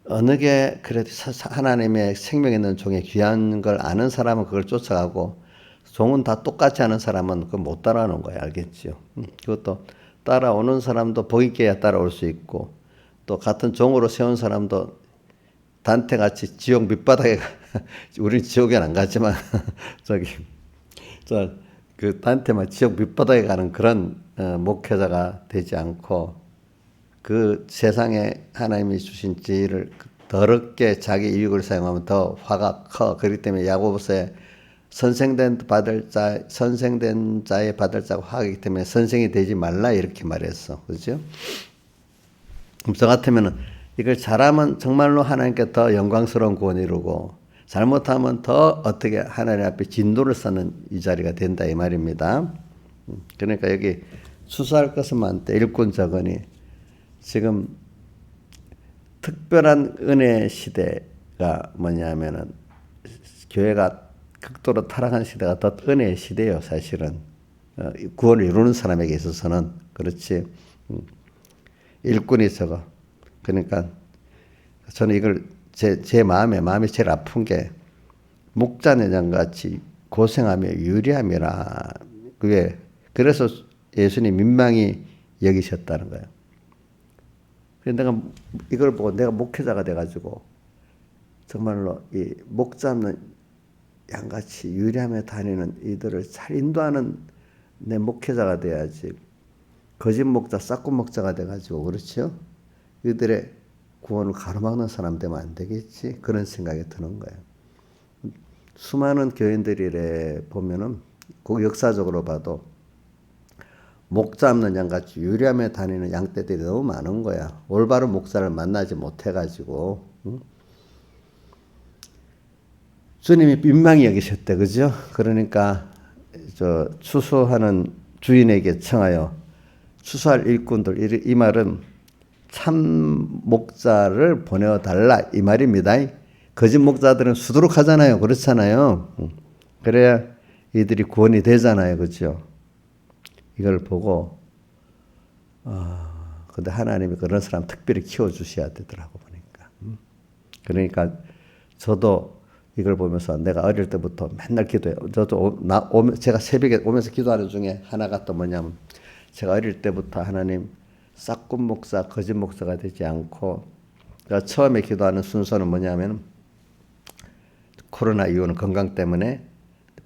[SPEAKER 1] 어느 게 그래도 하나님의 생명 있는 종의 귀한 걸 아는 사람은 그걸 쫓아가고 종은 다 똑같이 하는 사람은 그걸 못 따라오는 거예요. 알겠죠? 그것도 따라오는 사람도 복 있게야 따라올 수 있고 또 같은 종으로 세운 사람도 단테같이 지옥 밑바닥에 우리는 지옥엔 안 가지만 그 단테만 지옥 밑바닥에 가는 그런 목회자가 되지 않고 그 세상에 하나님이 주신 지혜를 더럽게 자기 이익을 사용하면 더 화가 커. 그렇기 때문에 야고보서에 선생된 자의 받을 자가 화하기 때문에 선생이 되지 말라 이렇게 말했어. 그죠? 그럼 저 같으면은 이걸 잘하면 정말로 하나님께 더 영광스러운 구원을 이루고 잘못하면 더 어떻게 하나님 앞에 진도를 쌓는 이 자리가 된다 이 말입니다. 그러니까 여기 수사할 것은 많대. 일꾼 적으니 지금 특별한 은혜 시대가 뭐냐면은 교회가 극도로 타락한 시대가 더 은혜의 시대예요. 사실은 구원을 이루는 사람에게 있어서는. 그렇지. 일꾼이 적어. 그러니까 저는 이걸 제 마음이 제일 아픈 게 목자내장같이 고생하며 유리함이라. 왜? 그래서 예수님 민망히 여기셨다는 거예요. 내가 이걸 보고 내가 목회자가 돼가지고 정말로 이 목 잡는 양같이 유리하며 다니는 이들을 잘 인도하는 내 목회자가 돼야지. 거짓 목자, 싹군 목자가 돼가지고 그렇죠? 이들의 구원을 가로막는 사람 되면 안 되겠지. 그런 생각이 드는 거예요. 수많은 교인들이 보면은 그 역사적으로 봐도 목 잡는 양같이 유리하며 다니는 양떼들이 너무 많은 거야. 올바른 목자를 만나지 못해가지고. 주님이 민망히 여기셨대. 그죠? 그러니까 추수하는 주인에게 청하여 추수할 일꾼들, 이 말은 참 목자를 보내달라 이 말입니다. 거짓 목자들은 수두룩하잖아요. 그렇잖아요. 그래야 이들이 구원이 되잖아요. 그죠? 이걸 보고 근데 하나님이 그런 사람 특별히 키워주셔야 되더라고 보니까. 그러니까 저도 이걸 보면서 내가 어릴 때부터 맨날 기도해요. 제가 새벽에 오면서 기도하는 중에 하나가 또 뭐냐면 제가 어릴 때부터 하나님 싹군 목사, 거짓 목사가 되지 않고, 그러니까 처음에 기도하는 순서는 뭐냐면 코로나 이후는 건강 때문에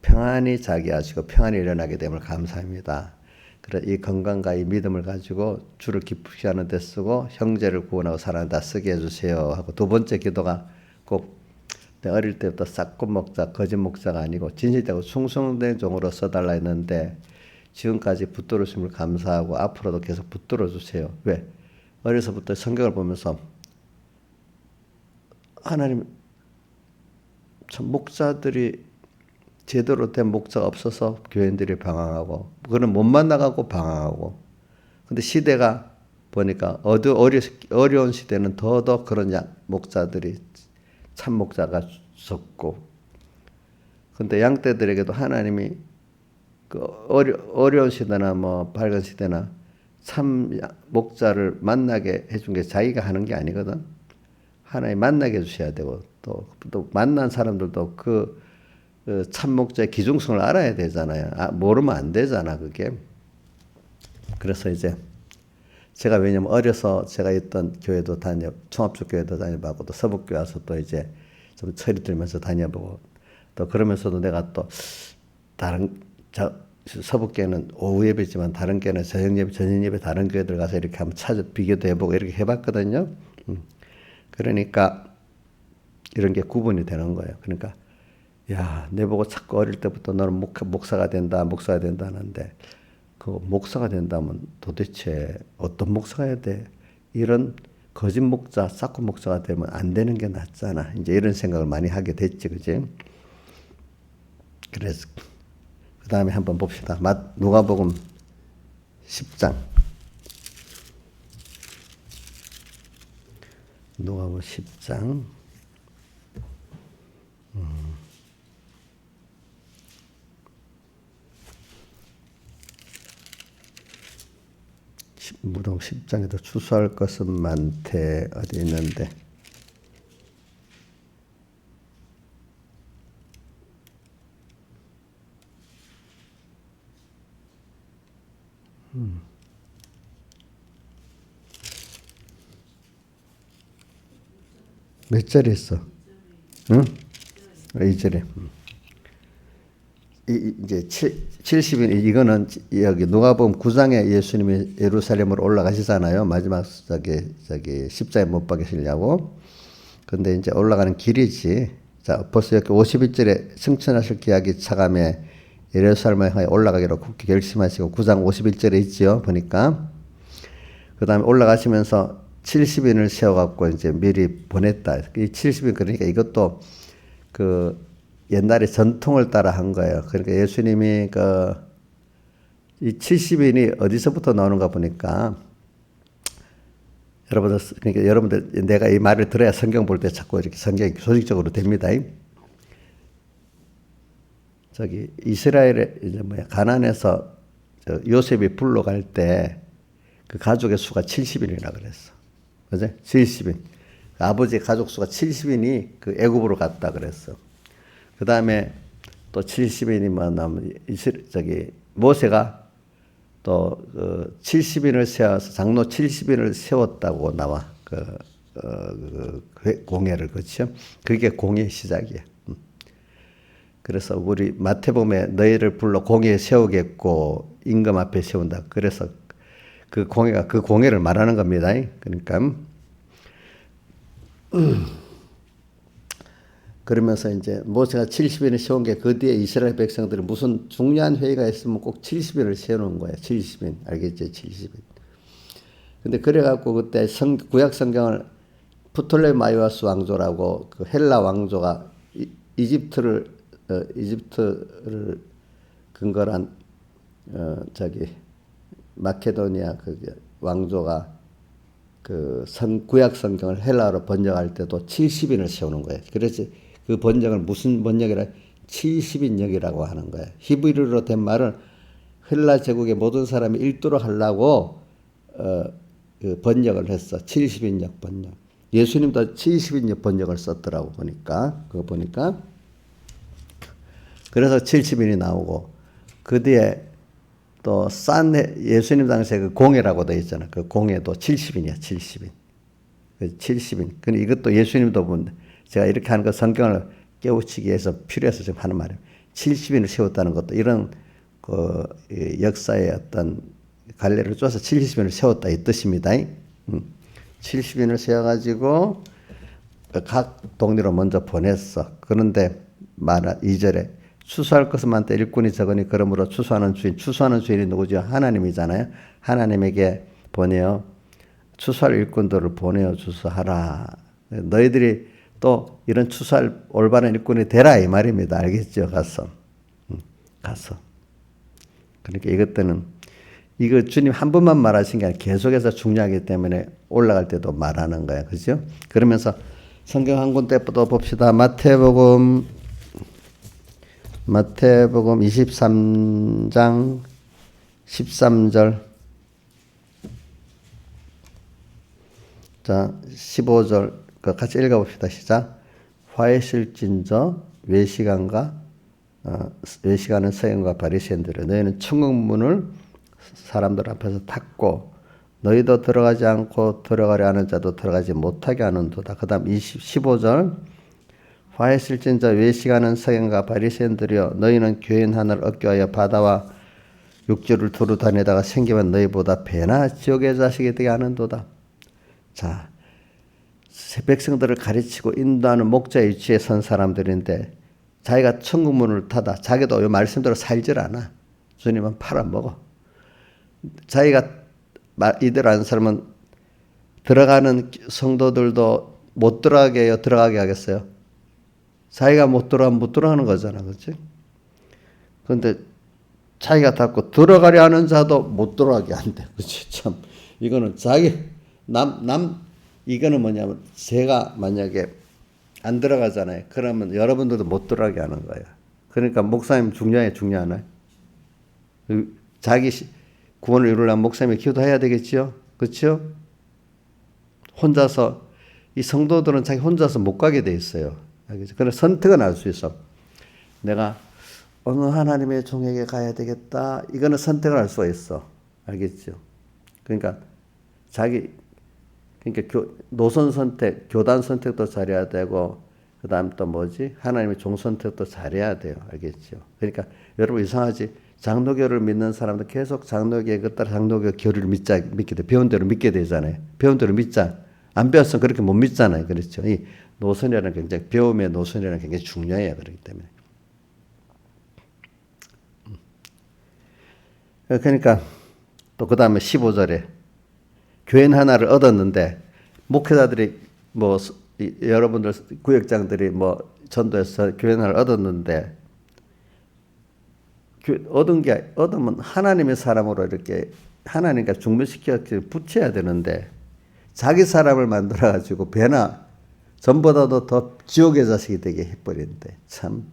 [SPEAKER 1] 평안히 자기 하시고 평안히 일어나게 됨을 감사합니다. 그래 이 건강과 이 믿음을 가지고 주를 기쁘게 하는 데 쓰고 형제를 구원하고 사랑하는 데 쓰게 해주세요 하고, 두 번째 기도가 꼭 어릴 때부터 싹군 목사, 거짓 목사가 아니고 진실되고 충성된 종으로 써달라 했는데 지금까지 붙들어주심을 감사하고 앞으로도 계속 붙들어주세요. 왜? 어려서부터 성경을 보면서 하나님 참 목사들이 제대로 된 목사가 없어서 교인들이 방황하고, 그는 못 만나가고 방황하고, 근데 시대가 보니까 어려운 시대는 더더욱 그런 목사들이 참 목사가 적고, 근데 양떼들에게도 하나님이 그 어려운 시대나 뭐 밝은 시대나 참 목자를 만나게 해준 게 자기가 하는 게 아니거든. 하나님 만나게 해주셔야 되고, 또 만난 사람들도 그 참 목자의 기중성을 알아야 되잖아요. 모르면 안 되잖아, 그게. 그래서 이제 제가 왜냐면 어려서 제가 있던 교회도 총합주 교회도 다녀보고, 또 서북교회 와서 또 이제 좀 철이 들면서 다녀보고, 또 그러면서도 내가 또 다른 서북교회는 오후 예배지만 다른 교회는 저녁 예배 다른 교회들 가서 이렇게 한번 비교도 해보고 이렇게 해봤거든요. 그러니까 이런 게 구분이 되는 거예요. 그러니까 야, 내보고 자꾸 어릴 때부터 너는 목사가 된다 하는데, 그 목사가 된다면 도대체 어떤 목사가 해야 돼? 이런 거짓 목사, 싹군 목사가 되면 안 되는 게 낫잖아. 이제 이런 생각을 많이 하게 됐지, 그지? 그래서 그 다음에 한번 봅시다. 누가복음 10장. 누가복음 10장. 무덤 10장에도 추수할 것은 많대. 어디 있는데. 몇 절에 있어? 응? 2절에. 이제 70일, 이거는 여기 누가복음 9장에 예수님이 예루살렘으로 올라가시잖아요. 마지막 십자가에 못 박이시려고. 근데 이제 올라가는 길이지. 자, 벌써 여기 51절에 승천하실 기약이 차감해 예루살렘에 향해 올라가기로 굳게 결심하시고, 9장 51절에 있지요. 보니까. 그 다음에 올라가시면서 70인을 세워갖고 이제 미리 보냈다. 이 70인, 그러니까 이것도 그 옛날에 전통을 따라 한 거예요. 그러니까 예수님이 이 70인이 어디서부터 나오는가 보니까, 그러니까 여러분들 내가 이 말을 들어야 성경 볼 때 자꾸 이렇게 성경이 조직적으로 됩니다. 저기 이스라엘에 이제 가나안에서 요셉이 불러갈 때 그 가족의 수가 70인이라 그랬어. 그죠? 70인. 아버지 가족 수가 70인이 그 애굽으로 갔다 그랬어. 그 다음에 또 70인이 만나면 모세가 또 70인을 세워서 장로 70인을 세웠다고 나와. 공예를, 그렇죠? 그게 공예 시작이야. 그래서 우리 마태복음에 너희를 불러 공예에 세우겠고 임금 앞에 세운다. 그래서 그 공예가 그 공예를 말하는 겁니다. 그러니까 그러면서 이제 모세가 70인을 세운 게, 그 뒤에 이스라엘 백성들이 무슨 중요한 회의가 있으면 꼭 70인을 세우는 거예요. 70인. 알겠죠? 70인. 근데 그래갖고 그때 구약 성경을 프톨레마이오스 왕조라고, 그 헬라 왕조가 이집트를 근거로 한 마케도니아 그 왕조가 그 구약 성경을 헬라어로 번역할 때도 70인을 세우는 거예요. 그래서 그 번역을 무슨 번역이라 70인역이라고 하는 거예요. 히브리어로 된 말을 헬라 제국의 모든 사람이 읽도록 하려고 그 번역을 했어. 70인역 번역. 예수님도 70인역 번역을 썼더라고 보니까. 그거 보니까. 그래서 70인이 나오고, 그 뒤에 또 싼 예수님 당시에 그 공예라고 되어 있잖아. 그 공예도 70인이야, 70인. 70인. 근데 이것도 예수님도 본 제가 이렇게 하는 거 성경을 깨우치기 위해서 필요해서 지금 하는 말이에요. 70인을 세웠다는 것도 이런 그 역사의 어떤 갈래를 쪼서 70인을 세웠다 이 뜻입니다. 70인을 세워가지고 각 동리로 먼저 보냈어. 그런데 2절에 추수할 것은 많다 일꾼이 적으니 그러므로 추수하는 주인이 누구죠? 하나님이잖아요. 하나님에게 보내어 추수할 일꾼들을 보내어 주소하라. 너희들이 또 이런 추수할 올바른 일꾼이 되라 이 말입니다. 알겠죠? 가서. 그러니까 이것들은 이거 주님 한 번만 말하신 게 아니라 계속해서 중요하기 때문에 올라갈 때도 말하는 거야. 그죠? 그러면서 성경 한 군데 또 봅시다. 마태복음 23장 13절 자 15절 같이 읽어봅시다. 시작. 화에 실진저 외시간과 외시간은 서기관과 바리새인들은 너희는 천국 문을 사람들 앞에서 닫고 너희도 들어가지 않고 들어가려 하는 자도 들어가지 못하게 하는도다. 그 다음 15절 화에 실진저 외시간은 서기관과 바리새인들이여 너희는 교인 하나를 얻기 위하여 바다와 육지를 두루 다니다가 생기면 너희보다 배나 지옥의 자식이 되게 하는도다. 자, 백성들을 가르치고 인도하는 목자의 위치에 선 사람들인데 자기가 천국문을 닫아 자기도 이 말씀대로 살질 않아. 주님은 팔아먹어. 자기가 이대로 하는 사람은 들어가는 성도들도 못 들어가게 해요? 들어가게 하겠어요? 자기가 못 들어가면 못 들어가는 거잖아. 그렇지? 그런데 자기가 닫고 들어가려 하는 자도 못 들어가게 한대. 그렇지? 참 이거는 이거는 뭐냐면 제가 만약에 안 들어가잖아요. 그러면 여러분들도 못 들어가게 하는 거예요. 그러니까 목사님 중요하나요? 자기 구원을 이루려면 목사님이 기도해야 되겠지요? 그렇죠? 혼자서 이 성도들은 자기 혼자서 못 가게 돼 있어요. 알겠죠? 그래서 선택은 할 수 있어. 내가 어느 하나님의 종에게 가야 되겠다. 이거는 선택을 할 수가 있어. 알겠죠? 그러니까 노선 선택, 교단 선택도 잘해야 되고, 그 다음 또 뭐지? 하나님의 종 선택도 잘해야 돼요. 알겠죠? 그러니까 여러분 이상하지? 장로교를 믿는 사람도 계속 장로교에 따라 장로교 교리를 믿게 돼. 배운 대로 믿게 되잖아요. 배운 대로 믿자. 안 배웠으면 그렇게 못 믿잖아요. 그렇죠? 이 노선이라는 굉장히, 배움의 노선이라는 굉장히 중요해요. 그렇기 때문에. 그러니까 또 그 다음에 15절에 교인 하나를 얻었는데 목회자들이 뭐 여러분들 구역장들이 뭐 전도해서 교인 하나를 얻었는데 얻으면 하나님의 사람으로 이렇게 하나님과 중매시켜 붙여야 되는데 자기 사람을 만들어 가지고 배나 전보다도 더 지옥의 자식이 되게 해버린대. 참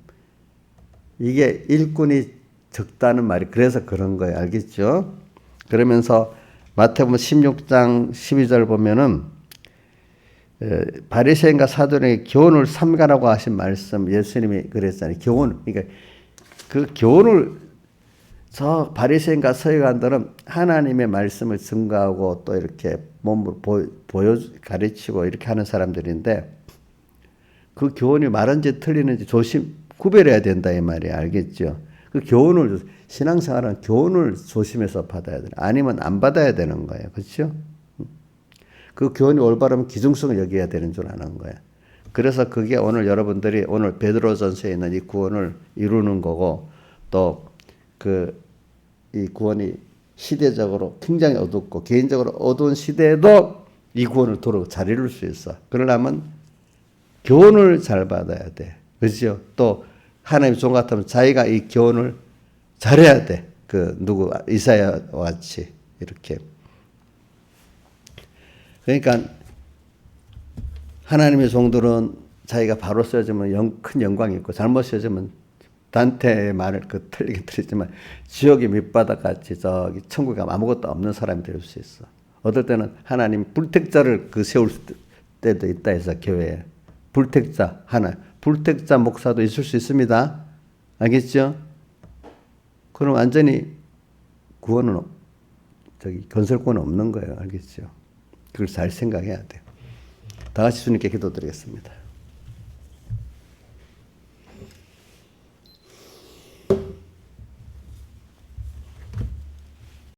[SPEAKER 1] 이게 일꾼이 적다는 말이 그래서 그런 거예요. 알겠죠? 그러면서 마태복음 16장 12절 보면은 바리새인과 사도들에게 교훈을 삼가라고 하신 말씀 예수님이 그랬잖아요. 교훈. 그러니까 그 교훈을 저 바리새인과 서기관들은 하나님의 말씀을 증거하고 또 이렇게 몸으로 가르치고 이렇게 하는 사람들인데 그 교훈이 맞은지 틀리는지 구별해야 된다 이 말이에요. 알겠죠? 그 교훈을 신앙생활은 교훈을 조심해서 받아야 돼요. 아니면 안 받아야 되는 거예요. 그렇죠? 그 교훈이 올바르면 기중성을 여겨야 되는 줄 아는 거예요. 그래서 그게 오늘 여러분들이 오늘 베드로전서에 있는 이 구원을 이루는 거고 또 이 구원이 시대적으로 굉장히 어둡고 개인적으로 어두운 시대에도 이 구원을 도로 잘 이룰 수 있어. 그러려면 교훈을 잘 받아야 돼. 그렇죠? 또 하나님 종 같으면 자기가 이 교훈을 잘해야 돼. 이사야와 같이 이렇게. 그러니까 하나님의 종들은 자기가 바로 쓰여지면 큰 영광이 있고 잘못 쓰여지면 단테의 말을 틀리긴 틀리지만 지옥의 밑바닥 같이 저기 천국에 가면 아무것도 없는 사람이 될 수 있어. 어떨 때는 하나님 불택자를 세울 때도 있다 해서 교회에 불택자 불택자 목사도 있을 수 있습니다. 알겠죠? 그럼 완전히 구원은 건설권은 없는 거예요. 알겠죠? 그걸 잘 생각해야 돼요. 다 같이 주님께 기도드리겠습니다.